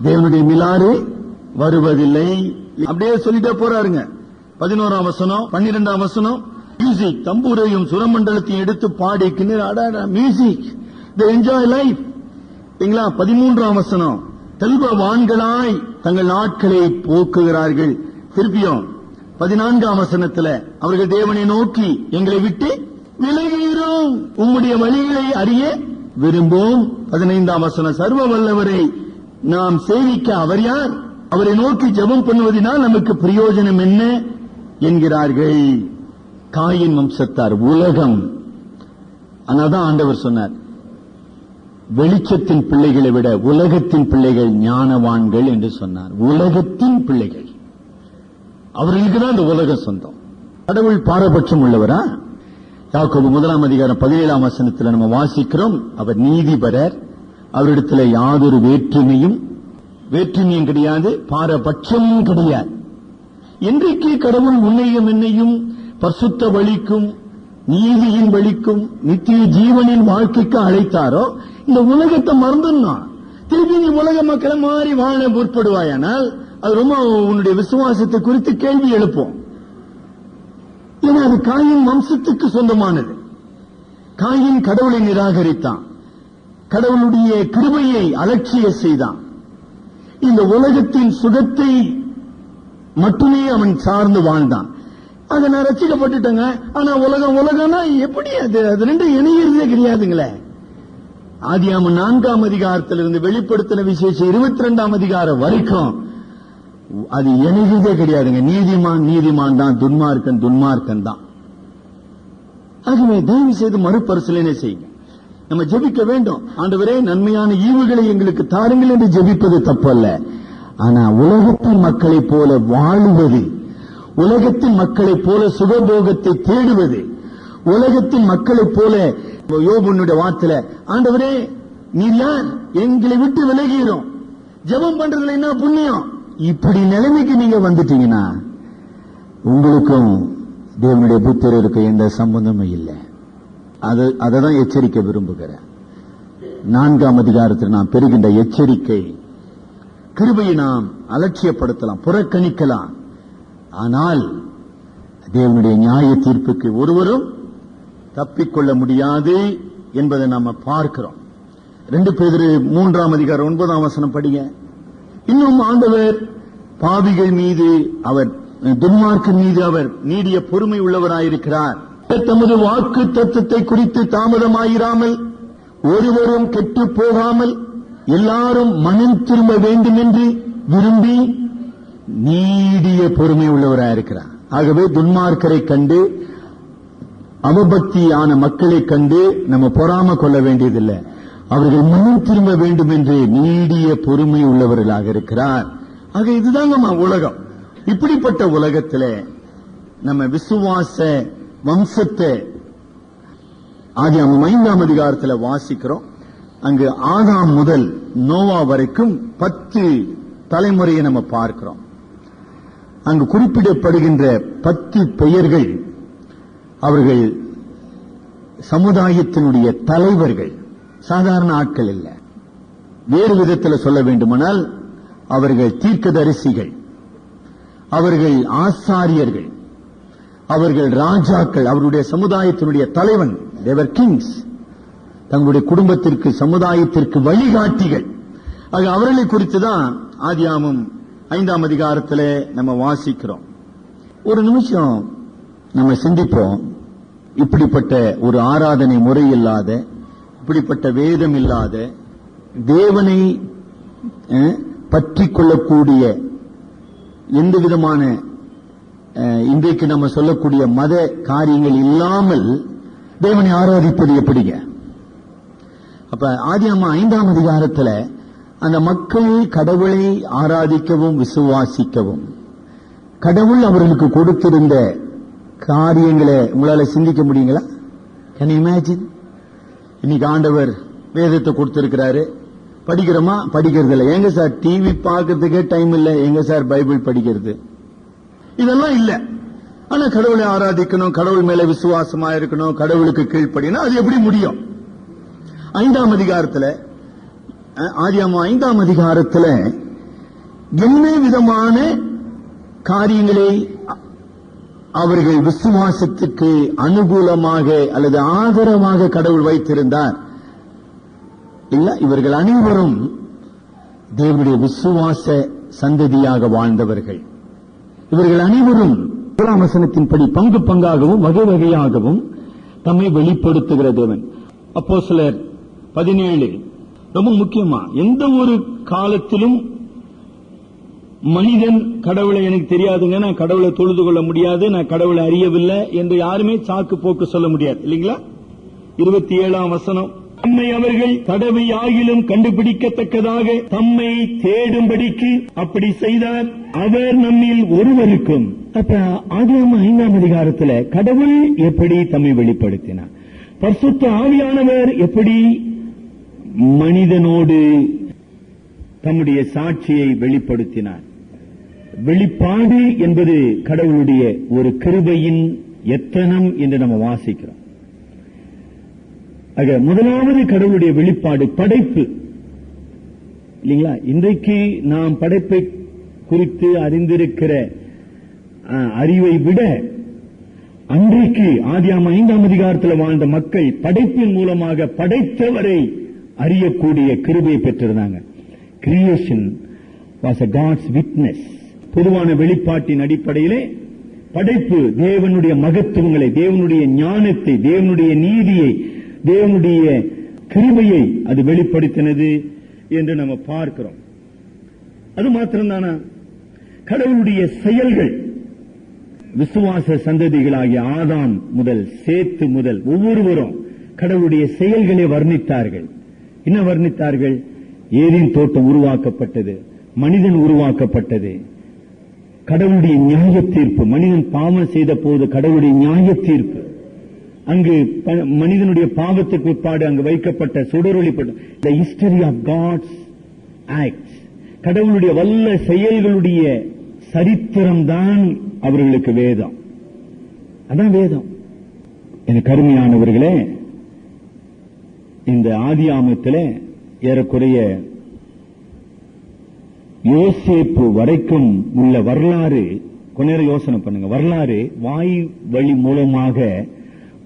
தேவனுடைய மிலாறு வருவதில்லை. அப்படியே சொல்லிட்டே போறாருங்க. 11ஆம் வசனம், 12ஆம் வசனம். மியூசிக், தம்பூரையும் சுரமண்டலத்தையும் எடுத்து பாடி மியூசிக், they enjoy life. 13ஆம் வசனம். செல்வவான்களாய் தங்கள் நாட்களை போக்குகிறார்கள். திருப்பியும் 14ஆம் வசனத்தில் அவர்கள் தேவனை நோக்கி எங்களை விட்டு விலகுகிறோம், உம்முடைய வழிகளை அறிய விரும்பும். 15ஆம் வசனம். சர்வ வல்லவரை நாம் சேவிக்க அவர் யார்? அவரை நோக்கி ஜெபம் பண்ணுவதனால் நமக்கு பிரயோஜனம் என்ன என்கிறார்கள். காயின் வம்சத்தார் உலகம். அதனால்தான் ஆண்டவர் சொன்னார், வெளிச்சத்தின் பிள்ளைகளை விட உலகத்தின் பிள்ளைகள் ஞானவான்கள் என்று சொன்னார். உலகத்தின் பிள்ளைகள், அவர்களுக்கு தான் இந்த உலகம் சொந்தம். கடவுள் பாரபட்சம் உள்ளவரா? யாக்கோபு 1ஆம் அதிகாரம் 17ஆம் வசனத்தில் நம்ம வாசிக்கிறோம், அவர் நீதிபரர், அவரிடத்தில் யாதொரு வேற்றுமையும் கிடையாது, பாரபட்சமும் கிடையாது. இன்றைக்கு கடவுள் உன்னையும் என்னையும் பரிசுத்த வழிக்கும் நீதியின் வழிக்கும் நித்திய ஜீவனின் வாழ்க்கைக்கு அழைத்தாரோ, இந்த உலகத்தை மறந்துடணும். திருப்பி நீ உலக மக்களை மாறி வாழ முற்படுவாயானால் அது ரொம்ப உன்னுடைய விசுவாசத்தை குறித்து கேள்வி எழுப்போம். ஏன்னா அது காயின் வம்சத்துக்கு சொந்தமானது. காயின் கடவுளை நிராகரித்தான், கடவுளுடைய கிருபையை அலட்சிய செய்தான். இந்த உலகத்தின் சுகத்தை மட்டுமே அவன் சார்ந்து வாழ்ந்தான். அதை நான் ரசிக்கப்பட்டுட்டேங்க. ஆனா உலகம்னா எப்படி? அது ரெண்டும் இணைகிறதே கிடையாதுங்களே. ஆதியாகமம் 4ஆம் அதிகாரத்திலிருந்து வெளிப்படுத்தின விசேஷம் 22ஆம் அதிகாரம் வரைக்கும் அது இணைகிறதே கிடையாதுங்க. நீதிமான் தான், துன்மார்க்கன் தான். ஆகவே தயவு செய்து மறுபரிசீலனை செய்யுங்க. நம்ம ஜெபிக்க வேண்டும். ஆண்டவரே, நன்மையான ஈவுகளை எங்களுக்கு தாருங்கள் என்று ஜெபிப்பது தப்பல்ல. ஆனா உலகத்தின் மக்களைப் போல வாழுவது, உலகத்தின் மக்களைப் போல சுகபோகத்தை தேடுவது, உலகத்தின் மக்களைப் போல யோபுனுடைய வார்த்தையில, ஆண்டவரே நீர் யார்? எங்களை விட்டு விலகிறோம், ஜெபம் பண்றதுல என்ன புண்ணியம்? இப்படி நிலைமைக்கு நீங்க வந்துட்டீங்கன்னா உங்களுக்கும் தேவனுடைய புத்திரருக்கு எந்த சம்பந்தமும் இல்லை. அதை தான் எச்சரிக்க விரும்புகிறேன். 4ஆம் அதிகாரத்தில் நாம் பெறுகின்ற எச்சரிக்கை, கிருபையை நாம் அலட்சியப்படுத்தலாம், புறக்கணிக்கலாம். ஆனால் தேவனுடைய நியாய தீர்ப்புக்கு ஒருவரும் தப்பிக்கொள்ள முடியாது என்பதை நாம பார்க்கிறோம். 2 பேதுரு 3ஆம் அதிகாரம் 9ஆம் வசனம் படிங்க. இன்னும் ஆண்டவர் பாவிகள் மீது, அவர் துன்மார்க்கர் மீது அவர் நீடிய பொறுமை உள்ளவராயிருக்கிறார். தமது வாக்கு தத்தத்தை குறித்து தாமதமாயிராமல், ஒருவரும் கெட்டு போகாமல் எல்லாரும் மனம் திரும்ப வேண்டும் என்று விரும்பி நீடிய பொறுமை உள்ளவராயிருக்கிறார். ஆகவே துன்மார்க்கரை கண்டு, அவபக்தியான மக்களை கண்டு நம்ம பொறாம கொள்ள வேண்டியதில்லை. அவர்கள் மனம் திரும்ப வேண்டும் என்று நீடிய பொறுமை உள்ளவர்களாக இருக்கிறார். ஆக இதுதாங்க உலகம். இப்படிப்பட்ட உலகத்தில் நம்ம விசுவாச வம்சத்தை ஆதியாகமம் 5ஆம் அதிகாரத்தில் வாசிக்கிறோம். அங்கு ஆதாம் முதல் நோவா வரைக்கும் 10 தலைமுறையை நம்ம பார்க்கிறோம். அங்கு குறிப்பிடப்படுகின்ற 10 பெயர்கள் அவர்கள் சமுதாயத்தினுடைய தலைவர்கள், சாதாரண ஆட்கள் இல்லை. வேறு விதத்தில் சொல்ல வேண்டுமானால் அவர்கள் தீர்க்கதரிசிகள், அவர்கள் ஆசாரியர்கள், அவர்கள் ராஜாக்கள், அவருடைய சமுதாயத்தினுடைய தலைவன். தேவர் கிங்ஸ், தங்களுடைய குடும்பத்திற்கு சமுதாயத்திற்கு வழிகாட்டிகள். ஆக அவர்களை குறித்து தான் ஆதியாகமம் 5ஆம் அதிகாரத்தில் நம்ம வாசிக்கிறோம். ஒரு நிமிஷம் நம்ம சிந்திப்போம். இப்படிப்பட்ட ஒரு ஆராதனை முறை இல்லாத, இப்படிப்பட்ட வேதம் இல்லாத, தேவனை பற்றிக் கொள்ளக்கூடிய எந்த விதமான இன்றைக்கு நம்ம சொல்லக்கூடிய மத காரியங்கள் இல்லாமல் தேவனை ஆராதிப்பது எப்படிங்க? அப்ப ஆதியாகமம் 5ஆம் அதிகாரத்தில் அந்த மக்கள் கடவுளை ஆராதிக்கவும் விசுவாசிக்கவும் கடவுள் அவர்களுக்கு கொடுத்திருந்த காரியங்களை உங்களால சிந்திக்க முடியுங்களா? Can you imagine? இன்னைக்கு ஆண்டவர் வேதத்தை கொடுத்திருக்கிறாரு, படிக்கிறோமா? படிக்கிறது இல்லை. எங்க சார் டிவி பார்க்கறதுக்கே டைம் இல்லை, எங்க சார் பைபிள் படிக்கிறது? இதெல்லாம் இல்ல. ஆனா கடவுளை ஆராதிக்கணும், கடவுள் மேல விசுவாசமா இருக்கணும், கடவுளுக்கு கீழ்ப்படினா அது எப்படி முடியும்? 5ஆம் அதிகாரத்தில், ஆதியாகமம் 5ஆம் அதிகாரத்தில் என்ன விதமான காரியங்களை அவர்கள் விசுவாசத்துக்கு அனுகூலமாக அல்லது ஆதரவாக கடவுள் வைத்திருந்தார்? இல்ல, இவர்கள் அனைவரும் தேவனுடைய விசுவாச சந்ததியாக வாழ்ந்தவர்கள். இவர்கள் அனைவரும் முதலாம் வசனத்தின்படி பங்கு பங்காகவும் வகை வகையாகவும் தம்மை வெளிப்படுத்துகிற தேவன். அப்போஸ்தலர் 17 ரொம்ப முக்கியமா, எந்த ஒரு காலத்திலும் மனிதன் கடவுளை எனக்கு தெரியாதுங்க, நான் கடவுளை தொழுது கொள்ள முடியாது, நான் கடவுளை அறியவில்லை என்று யாருமே சாக்கு போக்கு சொல்ல முடியாது, இல்லைங்களா? 27ஆம் வசனம், தம்மை அவர்கள் தடவை ஆகிலும் கண்டுபிடிக்கத்தக்கதாக தம்மை தேடும்படிக்கு அப்படி செய்தார், அவர் நம்மில் ஒருவருக்கும். அப்ப ஆதியாகமம் 5ஆம் அதிகாரத்தில் கடவுள் எப்படி தம்மை வெளிப்படுத்தினார்? பரிசுத்த ஆவியானவர் எப்படி மனிதனோடு தம்முடைய சாட்சியை வெளிப்படுத்தினார்? வெளிப்பாடு என்பது கடவுளுடைய ஒரு கிருபையின் எத்தனம் என்று நம்ம வாசிக்கிறோம். ஆக முதலாவது கடவுளுடைய வெளிப்பாடு படைப்பு, இல்லைங்களா? இன்றைக்கு நாம் படைப்பை குறித்து அறிந்திருக்கிற அறிவை விட அன்றைக்கு ஆதியாகமம் 5ஆம் அதிகாரத்தில் வாழ்ந்த மக்கள் படைப்பின் மூலமாக படைத்தவரை அறியக்கூடிய கிருபையை பெற்றிருந்தாங்க. Creation was a God's witness. பொதுவான வெளிப்பாட்டின் அடிப்படையிலே படைப்பு தேவனுடைய மகத்துவங்களை, தேவனுடைய ஞானத்தை, தேவனுடைய நீதியை, தேவனுடைய கிருபையை அது வெளிப்படுத்தினது என்று நம்ம பார்க்கிறோம். அது மாத்திரம்தானா? கடவுளுடைய செயல்கள், விசுவாச சந்ததிகளாகிய ஆதாம் முதல் சேத்து முதல் ஒவ்வொருவரும் கடவுளுடைய செயல்களை வர்ணித்தார்கள். என்ன வர்ணித்தார்கள்? ஏதேன் தோட்டம் உருவாக்கப்பட்டது, மனிதன் உருவாக்கப்பட்டது, கடவுளுடைய நியாய தீர்ப்பு, மனிதன் பாவம் செய்த போது கடவுளுடைய நியாய தீர்ப்பு, அங்கு மனிதனுடைய பாவத்துக்கு உட்பாடு அங்கு வைக்கப்பட்ட சுடரொளிப்பட்ட the history of God's acts, கடவுளுடைய வல்ல செயல்களுடைய சரித்திரம்தான் அவர்களுக்கு வேதம். அதான் வேதம். எனக்கு அருமையானவர்களே, இந்த ஆதியாமத்தில் ஏறக்குறைய யோசேப்பு வரைக்கும் உள்ள வரலாறு, கொஞ்ச நேரம் யோசனை பண்ணுங்க. வரலாறு வாய் வழி மூலமாக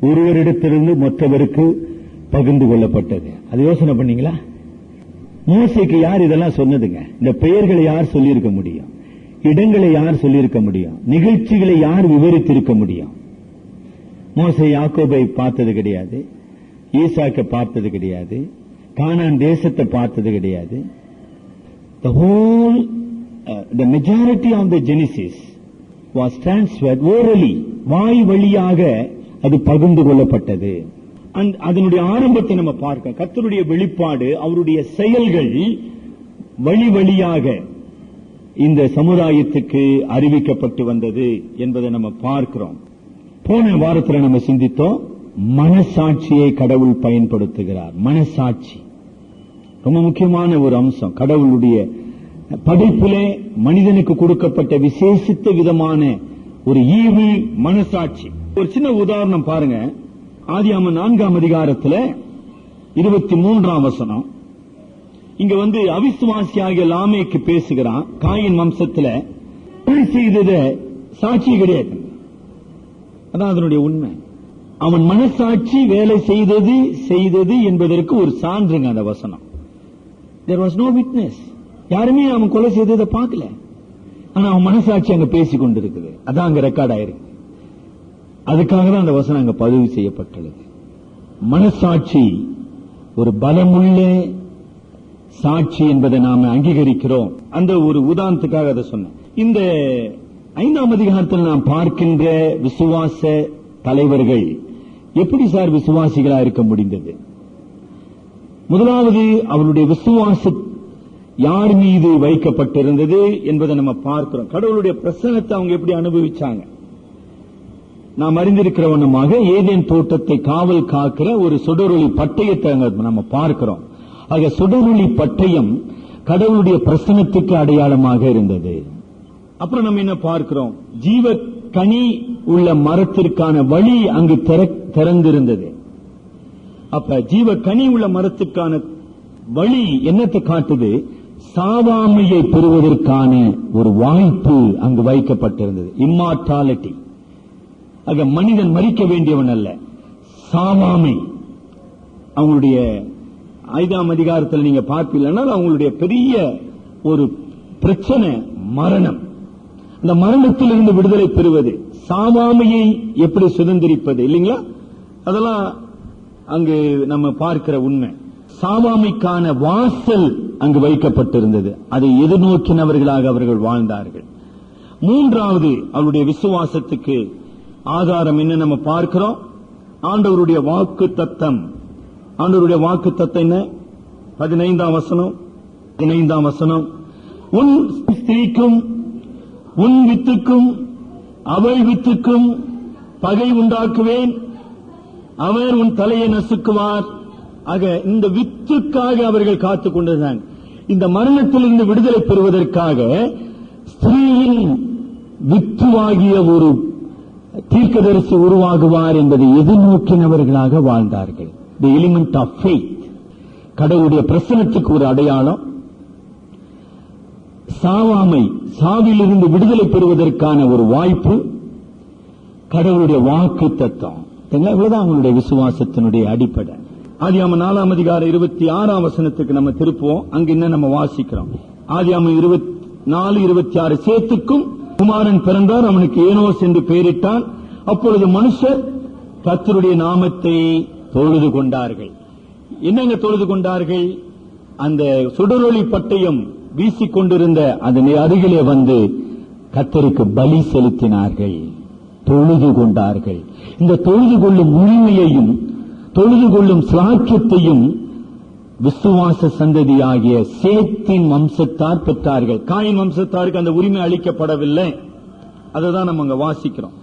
ஒருவரிடத்திலிருந்து மற்றவருக்கு பகிர்ந்து கொள்ளப்பட்டது. அது யோசனை பண்ணீங்களா? மோசேக்கு யார் இதெல்லாம் சொன்னதுங்க? இந்த பெயர்களை யார் சொல்லியிருக்க முடியும்? இடங்களை யார் சொல்லியிருக்க முடியும்? நிகழ்ச்சிகளை யார் விவரித்திருக்க முடியும்? மோசே யாக்கோபை பார்த்தது கிடையாது, ஈசாக்கை பார்த்தது கிடையாது, கானான் தேசத்தை பார்த்தது கிடையாது. The majority of the Genesis was transferred orally, வாய் வழியாக அது பகிர்ந்து கொள்ளப்பட்டது. அதனுடைய ஆரம்பத்தை நம்ம பார்க்க, கர்த்தருடைய வெளிப்பாடு, அவருடைய செயல்கள் வழி வழியாக இந்த சமுதாயத்துக்கு அறிவிக்கப்பட்டு வந்தது என்பதை நம்ம பார்க்கிறோம். போன வாரத்தில் நம்ம சிந்தித்தோம், மனசாட்சியை கடவுள் பயன்படுத்துகிறார். மனசாட்சி ரொம்ப முக்கியமான ஒரு அம்சம். கடவுளுடைய படைப்பிலே மனிதனுக்கு கொடுக்கப்பட்ட விசேஷித்த விதமான ஒரு ஈவு மனசாட்சி. ஒரு சின்ன உதாரணம் பாருங்க. ஆதியாகமம் 4ஆம் அதிகாரத்தில் 23ஆம் வசனம். இங்க அவிசுவாசியாகிய லாமேக்கு பேசுகிறான். காயின் வம்சத்தில் செய்தத சாட்சி கிடையாது. அதான் அதனுடைய உண்மை. அவன் மனசாட்சி வேலை செய்தது என்பதற்கு ஒரு சான்றுங்க அந்த வசனம். There was no witness. யாருமே அவன் கொலை செய்ததை பார்க்கல. ஆனா அவன் மனசாட்சி அங்க பேசிக் கொண்டிருக்குது. அதான் அங்க ரெக்கார்ட் ஆயிருக்கு. அதுக்காக தான் அந்த வசனம் அங்க பதிவு செய்யப்பட்டுள்ளது. மனசாட்சி ஒரு பலமுள்ள சாட்சி என்பதை நாம அங்கீகரிக்கிறோம். அந்த ஒரு உதாரணத்துக்காக அதை சொன்னேன். இந்த 5ஆம் அதிகாரத்தில் நாம் பார்க்கின்ற விசுவாச தலைவர்கள் எப்படி சார் விசுவாசிகளா இருக்க முடிந்தது? முதலாவது, அவருடைய விசுவாச யார் மீது வைக்கப்பட்டிருந்தது என்பதை நம்ம பார்க்கிறோம். கடவுளுடைய பிரசன்னத்தை அவங்க எப்படி அனுபவிச்சாங்க? நாம் அறிந்திருக்கிறவனமாக ஏதேன் தோட்டத்தை காவல் காக்கிற ஒரு சுடரொளி பட்டயத்தை நம்ம பார்க்கிறோம். ஆக சுடரொளி பட்டயம் கடவுளுடைய பிரசன்னத்துக்கு அடையாளமாக இருந்தது. அப்புறம் நம்ம என்ன பார்க்கிறோம்? ஜீவ கனி உள்ள மரத்திற்கான வழி அங்கு திறந்திருந்தது. அப்ப ஜீவ கனி உள்ள மரத்துக்கான வழி என்னத்தை காட்டுது? சாவாமையை பெறுவதற்கான ஒரு வாய்ப்பு அங்கு வைக்கப்பட்டிருந்தது. இம்மார்டாலிட்டி. ஆக மனிதன் மரிக்க வேண்டியவன் அல்ல, சாவாமை. அவங்களுடைய 5ஆம் அதிகாரத்தில் நீங்க பார்ப்பீங்கன்னா அவங்களுடைய பெரிய ஒரு பிரச்சனை மரணம். அந்த மரணத்திலிருந்து விடுதலை பெறுவது, சாவாமையை எப்படி சுதந்திரிப்பது இல்லைங்களா? அதெல்லாம் அங்கு நம்ம பார்க்கிற உண்மை. சாவாமைக்கான வாசல் அங்கு வைக்கப்பட்டிருந்தது. அதை எதிர்நோக்கினவர்களாக அவர்கள் வாழ்ந்தார்கள். மூன்றாவது, அவருடைய விசுவாசத்துக்கு ஆதாரம் என்ன நம்ம பார்க்கிறோம்? ஆண்டவருடைய வாக்கு தத்தம். ஆண்டவருடைய வாக்கு தத்தம் என்ன? 15ஆம் வசனம். 15ஆம் வசனம், உன் ஸ்திரீக்கும் உன் வித்துக்கும் அவள் வித்துக்கும் பகை உண்டாக்குவேன், அவர் உன் தலையை நசுக்குவார். ஆக இந்த வித்துக்காக அவர்கள் காத்துக் கொண்டிருந்தாங்க. இந்த மரணத்திலிருந்து விடுதலை பெறுவதற்காக ஸ்திரீயின் வித்துவாகிய ஒரு தீர்க்கதரிசி உருவாகுவார் என்பதை எதிர்நோக்கினவர்களாக வாழ்ந்தார்கள். The element of faith. கடவுளுடைய பிரசன்னத்துக்கு ஒரு அடையாளம். சாவாமை, சாவிலிருந்து விடுதலை பெறுவதற்கான ஒரு வாய்ப்பு, கடவுளுடைய வாக்கு தத்தம். இவ்வளவுதான் அவங்களுடைய விசுவாசத்தினுடைய அடிப்படை. ஆதியாகமம் 4ஆம் அதிகாரம் 26ஆம் வசனத்துக்கு நம்ம திருப்புவோம். அங்க என்ன நம்ம வாசிக்கிறோம்? ஆதியாகமம் 24:26, சேத்துக்கும் குமாரன் பிறந்தார், அவனுக்கு ஏனோஸ் என்று பெயரிட்டான். அப்பொழுது மனுஷர் கர்த்தருடைய நாமத்தை தொழுது கொண்டார்கள். என்னங்க தொழுது கொண்டார்கள்? அந்த சுடரொளி பட்டயம் வீசிக்கொண்டிருந்த அதன் அருகிலே வந்து கர்த்தருக்கு பலி செலுத்தினார்கள், தொழுது கொண்டார்கள். இந்த தொழுது கொள்ளும் உரிமையையும் தொழுது கொள்ளும் சாக்கியத்தையும் விசுவாச சந்ததியாகிய சேத்தின் வம்சத்தார் பெற்றார்கள். காயின் வம்சத்தாருக்கு அந்த உரிமை அளிக்கப்படவில்லை. அதுதான் நம்ம அங்க வாசிக்கிறோம்.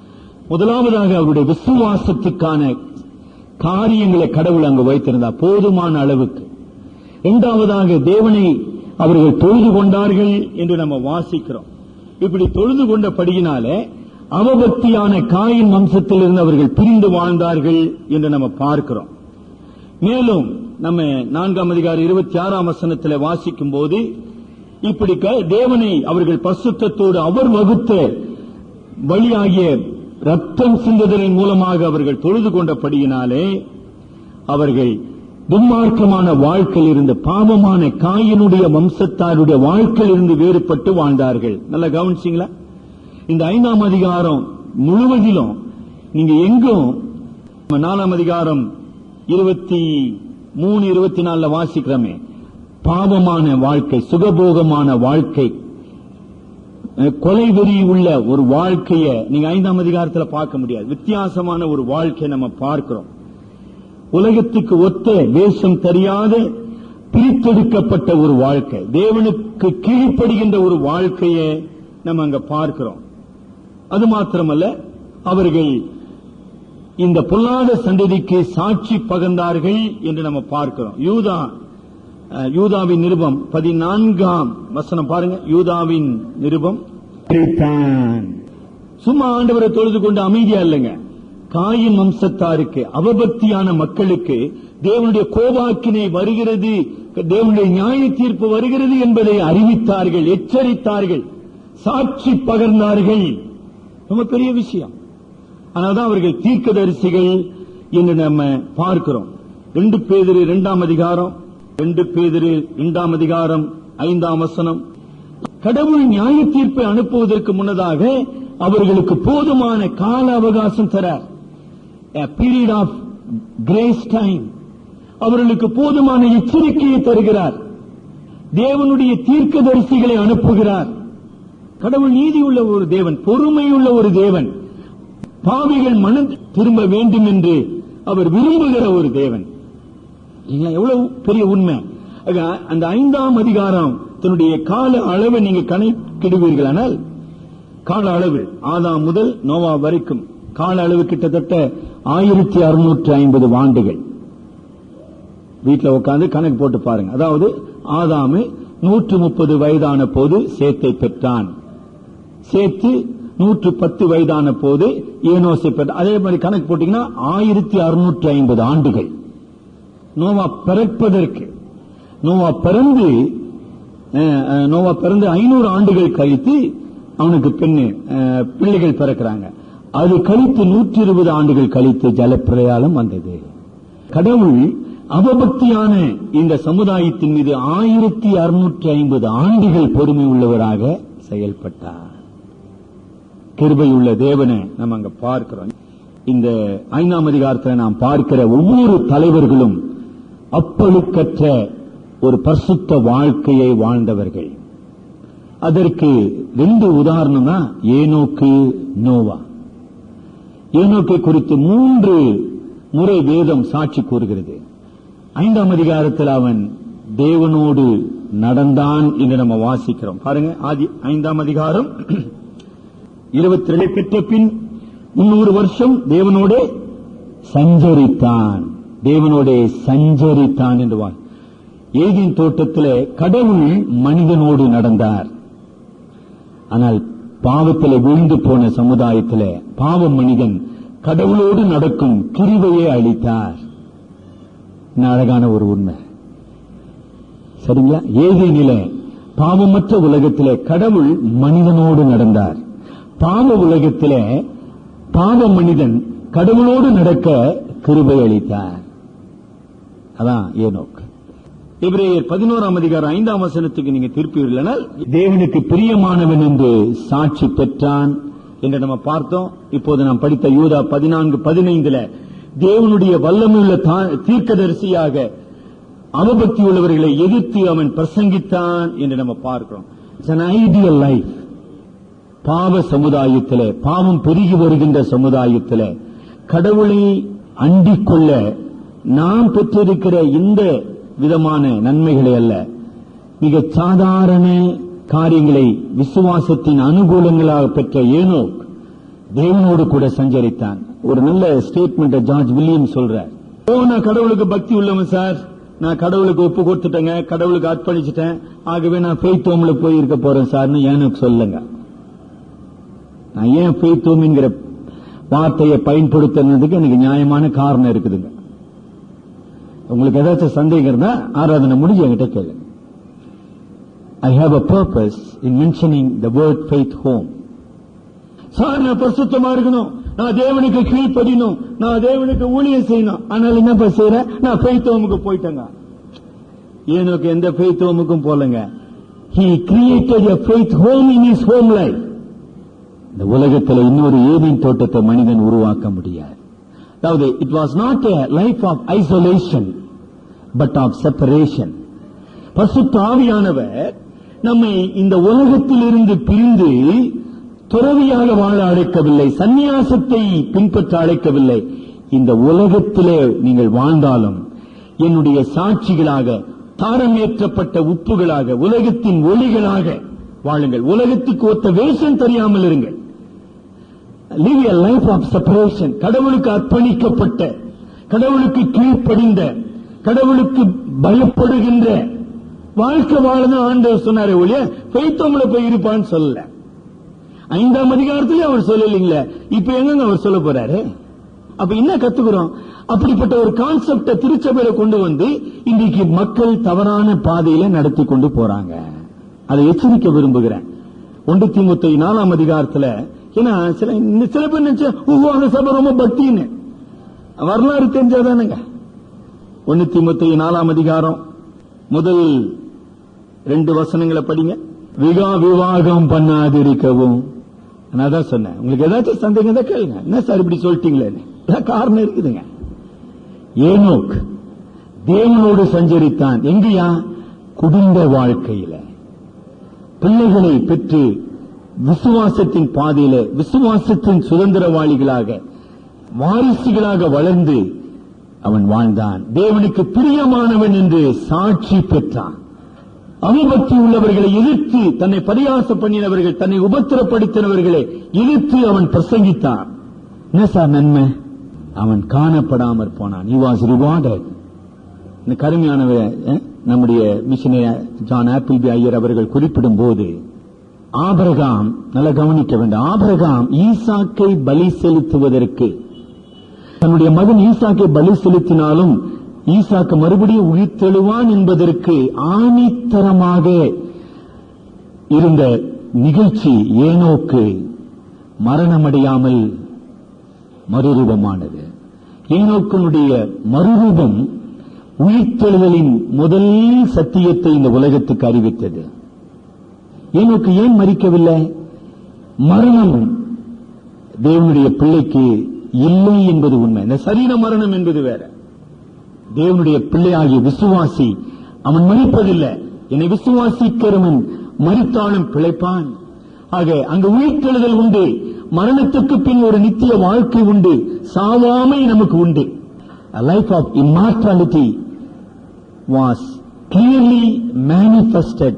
முதலாவதாக அவருடைய விசுவாசத்துக்கான காரியங்களை கடவுள் அங்கு வைத்திருந்தார் போதுமான அளவுக்கு. இரண்டாவதாக தேவனை அவர்கள் தொழுது கொண்டார்கள் என்று நம்ம வாசிக்கிறோம். இப்படி தொழுது கொண்டபடியினாலே அவபக்தியான காயின் வம்சத்திலிருந்து அவர்கள் பிரிந்து வாழ்ந்தார்கள் என்று நம்ம பார்க்கிறோம். மேலும் நம்ம 4ஆம் அதிகாரம் 26ஆம் வசனத்தில் வாசிக்கும் போது இப்படி தேவனை அவர்கள் பரிசுத்தத்தோடு அவர் வகுத்த வழியாகிய ரத்தம் சிந்துதலின் மூலமாக அவர்கள் தொழுது கொண்டபடியினாலே அவர்கள் துன்மார்க்கமான வாழ்க்கையில் இருந்து, பாவமான காயினுடைய வம்சத்தாருடைய வாழ்க்கையில் இருந்து வேறுபட்டு வாழ்ந்தார்கள். நல்லா கவனிச்சீங்களா? இந்த 5ஆம் அதிகாரம் முழுவதிலும் நீங்க எங்கும் 4ஆம் அதிகாரம் 23, 24 வாசிக்கிறோமே, பாவமான வாழ்க்கை, சுகபோகமான வாழ்க்கை, கொலை வெறி உள்ள ஒரு வாழ்க்கையை நீங்க 5ஆம் அதிகாரத்தில் பார்க்க முடியாது. வித்தியாசமான ஒரு வாழ்க்கையை நம்ம பார்க்கிறோம். உலகத்துக்கு ஒத்த வேஷம் தெரியாத பிரித்தெடுக்கப்பட்ட ஒரு வாழ்க்கை, தேவனுக்கு கீழ்ப்படுகின்ற ஒரு வாழ்க்கையை நம்ம அங்க பார்க்கிறோம். அது மாத்திரமல்ல, அவர்கள் இந்த பொல்லாத சந்ததிக்கு சாட்சி பகர்ந்தார்கள் என்று நம்ம பார்க்கிறோம். யூதாவின் நிருபம் 14ஆம் வசனம் பாருங்க. யூதாவின் நிருபம், சும்மா ஆண்டவரை தொழுது கொண்டு அமைதியா இல்லைங்க. காயின் வம்சத்தாருக்கு, அவபக்தியான மக்களுக்கு தேவனுடைய கோபாக்கினை வருகிறது, தேவனுடைய நியாய தீர்ப்பு வருகிறது என்பதை அறிவித்தார்கள், எச்சரித்தார்கள், சாட்சி பகர்ந்தார்கள். ரொம்ப பெரிய விஷயம். அதனால்தான் அவர்கள் தீர்க்கதரிசிகள் என்று நம்ம பார்க்கிறோம். 2 பேதுரு 2ஆம் அதிகாரம் 2ஆம் அதிகாரம் 5ஆம் வசனம், கடவுள் நியாய தீர்ப்பை அனுப்புவதற்கு முன்னதாக அவர்களுக்கு போதுமான கால அவகாசம் தரார். A period of grace time. அவர்களுக்கு போதுமான எச்சரிக்கையை தருகிறார். தேவனுடைய தீர்க்கதரிசிகளை அனுப்புகிறார். கடவுள் நீதி உள்ள ஒரு தேவன், பொறுமையுள்ள ஒரு தேவன், பாவிகள் மனம் திரும்ப வேண்டும் என்று அவர் விரும்புகிற ஒரு தேவன். எவ்வளவு பெரிய உண்மை! அந்த 5ஆம் அதிகாரம் தன்னுடைய கால அளவை நீங்க கணக்கிடுவீர்களானால், கால அளவு ஆதாம் முதல் நோவா வரைக்கும் கால அளவு கிட்டத்தட்ட 1650 ஆண்டுகள். வீட்டில் உட்கார்ந்து கணக்கு போட்டு பாருங்க. அதாவது ஆதாமு 130 வயதான போது சேத்தை பெற்றான். சேத்து 110 வயதான போது ஏனோசை பெற்றான். அதே மாதிரி கணக்கு போட்டீங்கன்னா 1650 ஆண்டுகள். நோவா பிறப்பதற்கு, நோவா பிறந்து 500 ஆண்டுகள் கழித்து அவனுக்கு பிள்ளைகள் பிறக்கிறாங்க. அது கழித்து 120 ஆண்டுகள் கழித்து ஜலப்பிரளயம் வந்தது. கடவுள் அவபக்தியான இந்த சமுதாயத்தின் மீது 1650 ஆண்டுகள் பொறுமை உள்ளவராக செயல்பட்டார். கிருபையுள்ள தேவனை நம்ம அங்க பார்க்கிறோம். இந்த 5ஆம் அதிகாரத்தில் நாம் பார்க்கிற ஒவ்வொரு தலைவர்களும் அப்பழுக்கற்ற ஒரு பரிசுத்த வாழ்க்கையை வாழ்ந்தவர்கள். அதற்கு 2 உதாரணம் தான் ஏனோக்கு, நோவா. ஏனோக்கை குறித்து 3 முறை வேதம் சாட்சி கூறுகிறது. 5ஆம் அதிகாரத்தில் அவன் தேவனோடு நடந்தான் என்று நம்ம வாசிக்கிறோம். பாருங்க, 5ஆம் அதிகாரம் 22 பெற்ற பின் 300 வருஷம் தேவனோட சஞ்சரித்தான். தேவனோட சஞ்சரித்தான் என்று ஏதேன் தோட்டத்தில் கடவுள் மனிதனோடு நடந்தார். ஆனால் பாவத்தில் விழுந்து போன சமுதாயத்தில் பாவ மனிதன் கடவுளோடு நடக்கும் கிருபையை அளித்தார். அழகான ஒரு உண்மை, சரிங்களா? ஏதேனில பாவமற்ற உலகத்திலே கடவுள் மனிதனோடு நடந்தார். பாவ உலகத்திலே பாவ மனிதன் கடவுளோடு நடக்க கிருபை அளித்தார். அதான் ஏனோக்கு. எபிரேயர் 11ஆம் அதிகாரம் 5ஆம் வசனத்துக்கு நீங்க திருப்பீர்கள். தேவனுக்கு பிரியமானவன் என்று சாட்சி பெற்றான் என்று நம்ம பார்த்தோம். இப்போது நாம் படித்த யூதா 14:15 தேவனுடைய வல்லமையுள்ள தீர்க்கதரிசியாக அவபக்தி உள்ளவர்களை எதிர்த்து அவன் பிரசங்கித்தான் என்று நம்ம பார்க்கிறோம். It's an ideal life. பாவ சமுதாயத்தில், பாவம் பெருகி வருகின்ற சமுதாயத்தில் கடவுளை அண்டிக் கொள்ள நாம் பெற்றிருக்கிற இந்த விதமான நன்மைகளை அல்ல, மிக சாதாரண காரியங்களை விசுவாசத்தின் அனுகூலங்களாக பெற்ற ஏனோக் தேவனோடு கூட சஞ்சரித்தான். ஒரு நல்ல ஸ்டேட்மெண்ட் ஜார்ஜ் வில்லியம் சொல்றார். நான் கடவுளுக்கு பக்தி உள்ளவன் சார், நான் கடவுளுக்கு ஒப்பு கொடுத்துட்டேங்க, கடவுளுக்கு அர்ப்பணிச்சுட்டேன், ஆகவே நான் ஃபெய்த் ஹோம்ல போய் இருக்க போறேன் சார்னு ஏனோக் சொல்லுங்க. நான் ஏன் ஃபெய்த் ஹோம்ங்கிற வார்த்தையை பயன்படுத்துறதுக்கு எனக்கு நியாயமான காரணம் இருக்குதுங்க. உங்களுக்கு ஏதாச்சும் சந்தேகம் இருந்தா ஆராதனை முடிஞ்சு என்கிட்ட கேளுங்க. I have a purpose in mentioning the word faith home. Sir, நான் பரிசுத்தமா இருக்கணும், நான் தேவனுக்கு கீழ்ப்படியணும், நான் தேவனுக்கு ஊழியம் செய்யணும். ஆனால் என்னப்பா செய்யற? நான் ஃபெய்த் ஹோமுக்கு போயிட்டேங்க. ஏனோக்கு எந்த ஃபெய்த் ஹோமுக்கும் போலங்க. He created a faith home in his home life. இந்த உலகத்தில் இன்னொரு ஏதேன் தோட்டத்தை மனிதன் உருவாக்க முடியாது. அதாவது it was not a life of isolation but of separation. பரிசுத்த ஆவியானவர் நம்மை இந்த உலகத்தில் இருந்து பிரிந்து துறவியாக வாழ அழைக்கவில்லை, சந்நியாசத்தை பின்பற்ற அழைக்கவில்லை. இந்த உலகத்திலே நீங்கள் வாழ்ந்தாலும் என்னுடைய சாட்சிகளாக, தாரமேற்றப்பட்ட உப்புகளாக, உலகத்தின் ஒளிகளாக வாழுங்கள். உலகத்துக்கு ஒத்த வேஷம் தெரியாமல் இருங்கள். Live a life of separation. கடவுளுக்கு அர்ப்பணிக்கப்பட்ட, கடவுளுக்கு கீழ்ப்படிந்த, கடவுளுக்கு பயப்படுகின்ற வாழ்க்கை வாழணும் ஆண்டவர் சொன்னாரே ஒழிய ஃபெய்த் ஹோம்ல போய் இருப்பான்னு சொல்லல. 5ஆம் அதிகாரத்திலே அவர் சொல்லலீங்களே, இப்ப எங்க அவர் சொல்ல போறாரு? அப்ப என்ன கத்துக்கிறோம்? அப்படிப்பட்ட ஒரு கான்செப்ட திருச்சபையில கொண்டு வந்து இன்றைக்கு மக்கள் தவறான பாதையில நடத்தி கொண்டு போறாங்க. அதை எச்சரிக்க விரும்புகிறேன். 1 தீமோத்தேயு 4ஆம் அதிகாரத்துல, ஏன்னா சில பேர் நினைச்ச அந்த சபை ரொம்ப பக்தின்னு, வரலாறு தெரிஞ்சாதானுங்க. 1 தீமோத்தேயு 4ஆம் அதிகாரம் முதல் 2 வசனங்களை படிங்க. விவாகம் பண்ணாதிருக்கவும். நான் தான் சொன்னேன், உங்களுக்கு ஏதாச்சும் சந்தேகம் தான் கேளுங்க. என்ன சார் இப்படி சொல்லிட்டீங்களே? காரணம் இருக்குதுங்க. ஏனோக் தேவனோடு சஞ்சரித்தான். எங்கயா? குடும்ப வாழ்க்கையில பிள்ளைகளை பெற்று விசுவாசத்தின் பாதையில, விசுவாசத்தின் சுதந்திரவாளிகளாக, வாரிசுகளாக வளர்ந்து அவன் வாழ்ந்தான். தேவனுக்கு பிரியமானவன் என்று சாட்சி பெற்றான். அவபக்தி உள்ளவர்களை எதிர்த்து, தன்னை பரியாச பண்ணினவர்கள், தன்னை உபத்திரப்படுத்தினவர்களை எதிர்த்து அவன் பிரசங்கித்தான். என்ன சார் நன்மை? அவன் காணப்படாமற் போனான். He was rewarded. இந்த கருமையானவர் நம்முடைய மிஷனரி ஜான் ஆப்பிள்பி ஐயர் அவர்கள் குறிப்பிடும் போது, ஆபிரகாம், நல்லா கவனிக்க வேண்டும், ஆபிரகாம் ஈசாக்கை பலி செலுத்துவதற்கு, தன்னுடைய மகன் ஈசாக்கை பலி செலுத்தினாலும் ஈசாக்கு மறுபடியும் உயிர்த்தெழுவான் என்பதற்கு ஆணித்தரமாக இருந்த நிகழ்ச்சி ஏனோக்கு மரணமடையாமல் மறுரூபமானது. ஏனோக்கினுடைய மறுரூபம் உயிர்த்தெழுதலின் முதல் சத்தியத்தை இந்த உலகத்துக்கு அறிவித்தது. ஏனோக்கு ஏன் மரிக்கவில்லை? மரணம் தேவனுடைய பிள்ளைக்கு இல்லை என்பது உண்மை. இந்த சரீர மரணம் என்பது வேற. தேவனுடைய பிள்ளையாகிய விசுவாசி அவன் மரிப்பதில்லை. என்னை விசுவாசிக்கிறவன் மரித்தாலும் பிழைப்பான். ஆக அங்கு உயிர்த்தெழுதல் உண்டு, மரணத்துக்கு பின் ஒரு நித்திய வாழ்க்கை உண்டு, சாவாமை நமக்கு உண்டு. A life of immortality was clearly manifested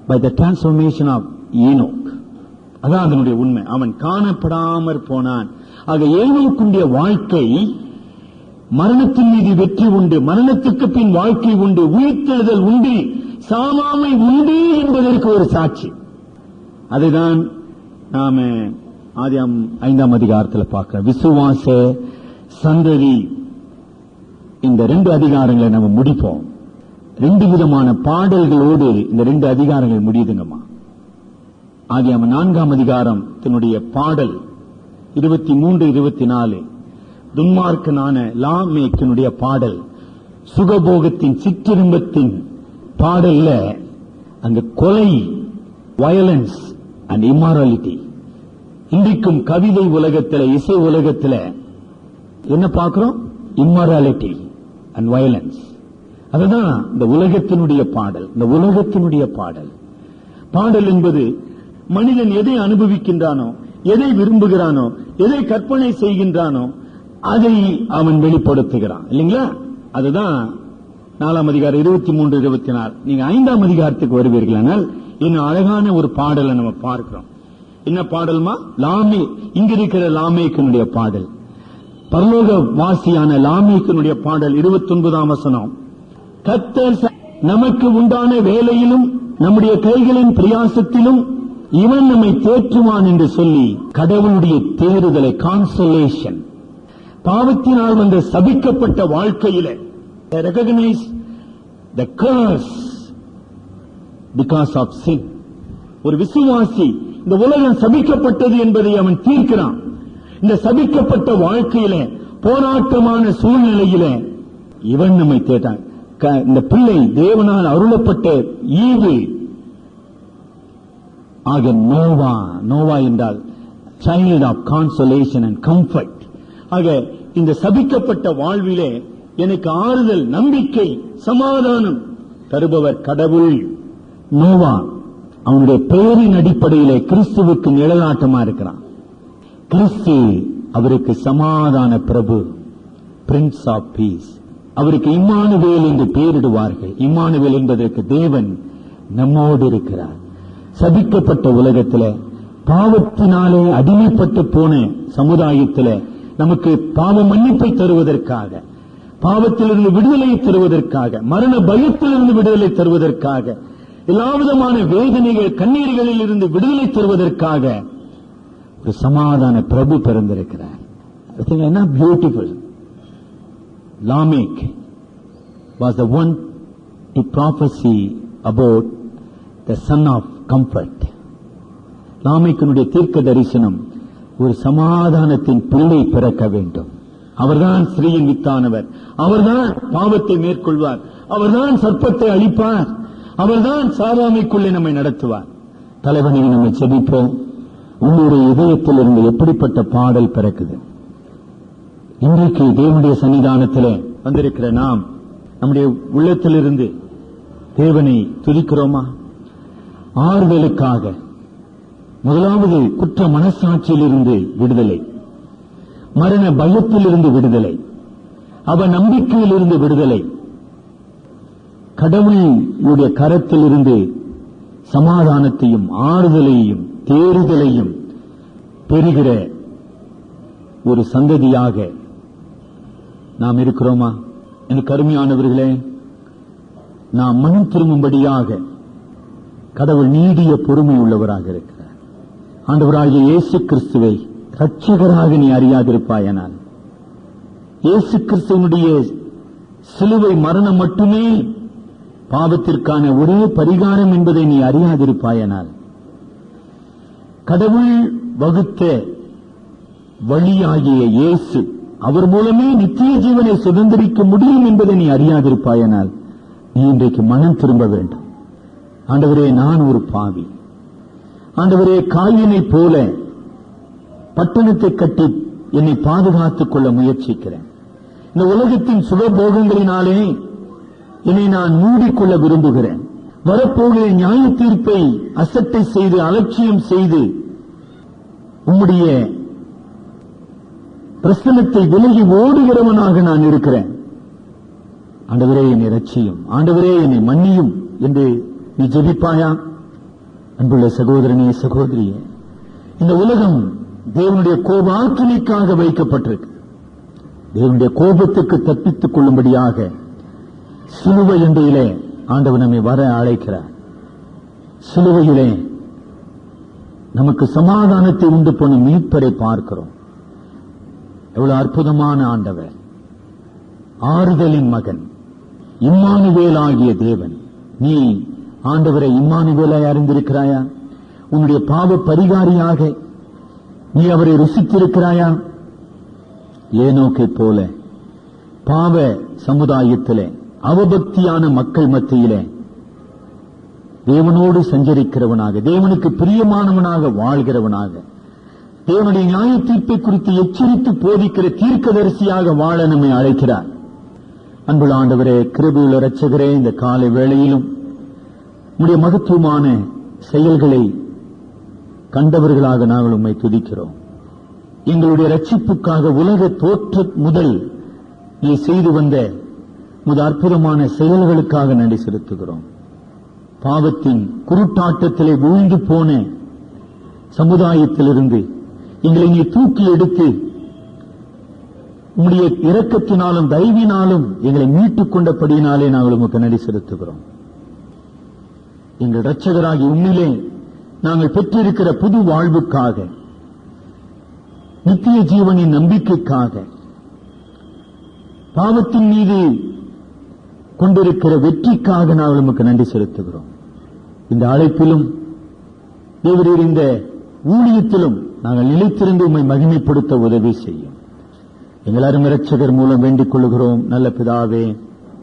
by the transformation of Enoch. அதான் அதனுடைய உண்மை. அவன் காணப்படாமற் போனான். ஆக ஏனோக்குடைய வாழ்க்கை, மரணத்தின் மீது வெற்றி உண்டு, மரணத்துக்கு பின் வாழ்க்கை உண்டு, உயிர்த்தெழுதல் உண்டு, சாவாமை உண்டு என்பதற்கு ஒரு சாட்சி. அதுதான் நாம ஆதியாம் 5ஆம் அதிகாரத்தில் பார்க்கிறோம். விசுவாச சந்ததி. இந்த 2 அதிகாரங்களை நம்ம முடிப்போம். 2 விதமான பாடல்களோடு இந்த 2 அதிகாரங்கள் முடியுதுங்கம்மா. ஆதியாம் 4ஆம் அதிகாரம் தன்னுடைய பாடல் 23, 24 துன்மார்க்கனான லாமேக்கினுடைய பாடல், சுகபோகத்தின் சிற்றிரும்பத்தின் பாடல்ல அங்க கொலை, வயலன்ஸ் அண்ட் இம்மாரலிட்டி. இன்றைக்கும் கவிதை உலகத்தில், இசை உலகத்தில் என்ன பார்க்கிறோம்? இம்மாரலிட்டி அண்ட் வயலன்ஸ். அதுதான் இந்த உலகத்தினுடைய பாடல். இந்த உலகத்தினுடைய பாடல். பாடல் என்பது மனிதன் எதை அனுபவிக்கின்றானோ, எதை விரும்புகிறானோ, எதை கற்பனை செய்கின்றானோ அதை அவன் வெளிப்படுத்துகிறான், இல்லைங்களா? அதுதான் 4ஆம் அதிகாரம் 23, 24. நீங்க 5ஆம் அதிகாரத்துக்கு வருவீர்களானால் இன்னும் அழகான ஒரு பாடலை நம்ம பார்க்கிறோம். என்ன பாடல்மா? லாமே. இங்க இருக்கிற லாமேக்கினுடைய பாடல், பரலோக வாசியான லாமேக்கினுடைய பாடல் 29ஆம் வசனம். கர்த்தர் நமக்கு உண்டான வேலையிலும் நம்முடைய கைகளின் பிரயாசத்திலும் இவன் நம்மை தேற்றுவான் என்று சொல்லி கடவுளுடைய தேறுதலை, கான்சலேஷன், பாவத்தினால் வந்த சபிக்கப்பட்ட வாழ்க்கையில They recognize the curse because of sin. ஒரு விசுவாசி இந்த உலகம் சபிக்கப்பட்டது என்பதை அவன் தீர்க்கிறான். இந்த சபிக்கப்பட்ட வாழ்க்கையில போராட்டமான சூழ்நிலையில இவன் நம்மை கேட்டான். இந்த பிள்ளை தேவனால் அருளப்பட்ட ஈவு ஆக நோவா என்றால் சைல்ட் ஆஃப் கான்சோலேஷன் அண்ட் கம்ஃபர்ட். ஆக இந்த சபிக்கப்பட்ட வாழ்விலே எனக்கு ஆறுதல், நம்பிக்கை, சமாதானம் தருபவர் கடவுள். நோவா அவனுடைய பெயரின் அடிப்படையிலே கிறிஸ்துவுக்கு நிழலாட்டமா இருக்கிறான். கிறிஸ்து அவருக்கு சமாதான பிரபு, பிரின்ஸ் ஆஃப் பீஸ். அவருக்கு இம்மானுவேல் என்று பெயரிடுவார்கள். இம்மானுவேல் என்பதற்கு தேவன் நம்மோடு இருக்கிறார். சபிக்கப்பட்ட உலகத்திலே பாவத்தினாலே அடிமைப்பட்டு போன சமுதாயத்திலே நமக்கு பாவ மன்னிப்பை தருவதற்காக, பாவத்திலிருந்து விடுதலை தருவதற்காக, மரண பயத்திலிருந்து விடுதலை தருவதற்காக, எல்லாவிதமான வேதனைகள் கண்ணீர்களில் இருந்து விடுதலை தருவதற்காக ஒரு சமாதான பிரபு பிறந்திருக்கிறார். என்ன beautiful. Lamech was the one to prophesy about the son of comfort. லாமேக்கினுடைய தீர்க்க தரிசனம் ஒரு சமாதானத்தின் பிள்ளை பிறக்க வேண்டும். அவர்தான் ஸ்ரீயின் வித்தானவர். அவர்தான் பாவத்தை மேற்கொள்வார். அவர்தான் சர்ப்பத்தை அழிப்பார். அவர்தான் சாராமைக்குள்ளே நம்மை நடத்துவார். தலைவனை நம்மை செபிப்போம். உங்களுடைய இதயத்தில் இருந்து எப்படிப்பட்ட பாடல் பிறக்குது? இன்றைக்கு தேவனுடைய சன்னிதானத்திலே வந்திருக்கிற நாம் நம்முடைய உள்ளத்திலிருந்து தேவனை துதிக்கிறோமா? ஆறுதலுக்காக முதலாவது குற்ற மனசாட்சியிலிருந்து விடுதலை, மரண பயத்திலிருந்து விடுதலை, அவ நம்பிக்கையிலிருந்து விடுதலை, கடவுளுடைய கரத்திலிருந்து சமாதானத்தையும் ஆறுதலையும் தேறுதலையும் பெறுகிற ஒரு சந்ததியாக நாம் இருக்கிறோமா? எனக்கு அருமையானவர்களே, நாம் மனம் திரும்பும்படியாக கடவுள் நீடிய பொறுமை உள்ளவராக இருக்கிறார். ஆண்டவராகிய இயேசு கிறிஸ்துவை இரட்சகராக நீ அறியாதிருப்பாயனால், இயேசு கிறிஸ்துவனுடைய சிலுவை மரணம் மட்டுமே பாவத்திற்கான ஒரே பரிகாரம் என்பதை நீ அறியாதிருப்பாயனால், கடவுள் வகுத்த வழியாகிய இயேசு, அவர் மூலமே நித்திய ஜீவனை சுதந்திரிக்க முடியும் என்பதை நீ அறியாதிருப்பாயனால், நீ இன்றைக்கு மனம் திரும்ப வேண்டும். ஆண்டவரே, நான் ஒரு பாவி. ஆண்டவரே, காயினை போல பட்டணத்தை கட்டி என்னை பாதுகாத்துக் கொள்ள முயற்சிக்கிறேன். இந்த உலகத்தின் சுகபோகங்களினாலே என்னை நான் மூடிக்கொள்ள விரும்புகிறேன். வரப்போகிற நியாய தீர்ப்பை அசட்டை செய்து அலட்சியம் செய்து உம்முடைய பிரசன்னத்தை விலகி ஓடுகிறவனாக நான் இருக்கிறேன். ஆண்டவரே, என்னை ரட்சியும், ஆண்டவரே என்னை மன்னியும் என்று நீ ஜெபிப்பாயா? அன்புள்ள சகோதரனே, சகோதரியே, இந்த உலகம் தேவனுடைய கோபாக்கினைக்காக வைக்கப்பட்டிருக்கு. தேவனுடைய கோபத்துக்கு தப்பித்துக் கொள்ளும்படியாக சிலுவை என்கிற ஆண்டவர் நம்மை வர அழைக்கிறார். சிலுவையிலே நமக்கு சமாதானத்தை உண்டு போன மீட்பரை பார்க்கிறோம். எவ்வளவு அற்புதமான ஆண்டவர், ஆறுதலின் மகன், இம்மானுவேல் ஆகிய தேவன். நீ ஆண்டவரை இம்மானுவேலாய் அறிந்திருக்கிறாயா? உன்னுடைய பாவ பரிகாரியாக நீ அவரை ருசித்திருக்கிறாயா? ஏனோக்கை போல பாவ சமுதாயத்திலே அவபக்தியான மக்கள் மத்தியிலே தேவனோடு சஞ்சரிக்கிறவனாக, தேவனுக்கு பிரியமானவனாக வாழ்கிறவனாக, தேவனுடைய நியாய தீர்ப்பை குறித்து எச்சரித்து போதிக்கிற தீர்க்கதரிசியாக வாழ நம்மை அழைக்கிறார். அன்புள்ள ஆண்டவரே, கிருபையுள்ள இரட்சகரே, இந்த காலை வேளையிலும் உம்முடைய மகத்துவமான செயல்களை கண்டவர்களாக நாங்கள் உம்மை துதிக்கிறோம். எங்களுடைய ரட்சிப்புக்காக உலக தோற்ற முதல் நீ செய்து வந்த முத அற்புதமான செயல்களுக்காக நன்றி செலுத்துகிறோம். பாவத்தின் குருட்டாட்டத்திலே வீழ்ந்து போன சமுதாயத்திலிருந்து எங்களை நீ தூக்கி எடுத்து உம்முடைய இரக்கத்தினாலும் தயவினாலும் எங்களை மீட்டுக் கொண்டபடியினாலே நாங்கள் உமக்கு நன்றி செலுத்துகிறோம். எங்கள் இரட்சகராகி உம்மிலே நாங்கள் பெற்றிருக்கிற புது வாழ்வுக்காக, நித்திய ஜீவனின் நம்பிக்கைக்காக, பாவத்தின் மீது கொண்டிருக்கிற வெற்றிக்காக நாங்கள் உமக்கு நன்றி செலுத்துகிறோம். இந்த அழைப்பிலும் தேவரீர் இந்த ஊழியத்திலும் நாங்கள் நிலைத்திருந்து உம்மை மகிமைப்படுத்த உதவி செய்யும். எங்கள் அருமை இரட்சகர் மூலம் வேண்டிக் கொள்கிறோம் நல்ல பிதாவே.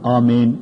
ஆமேன்.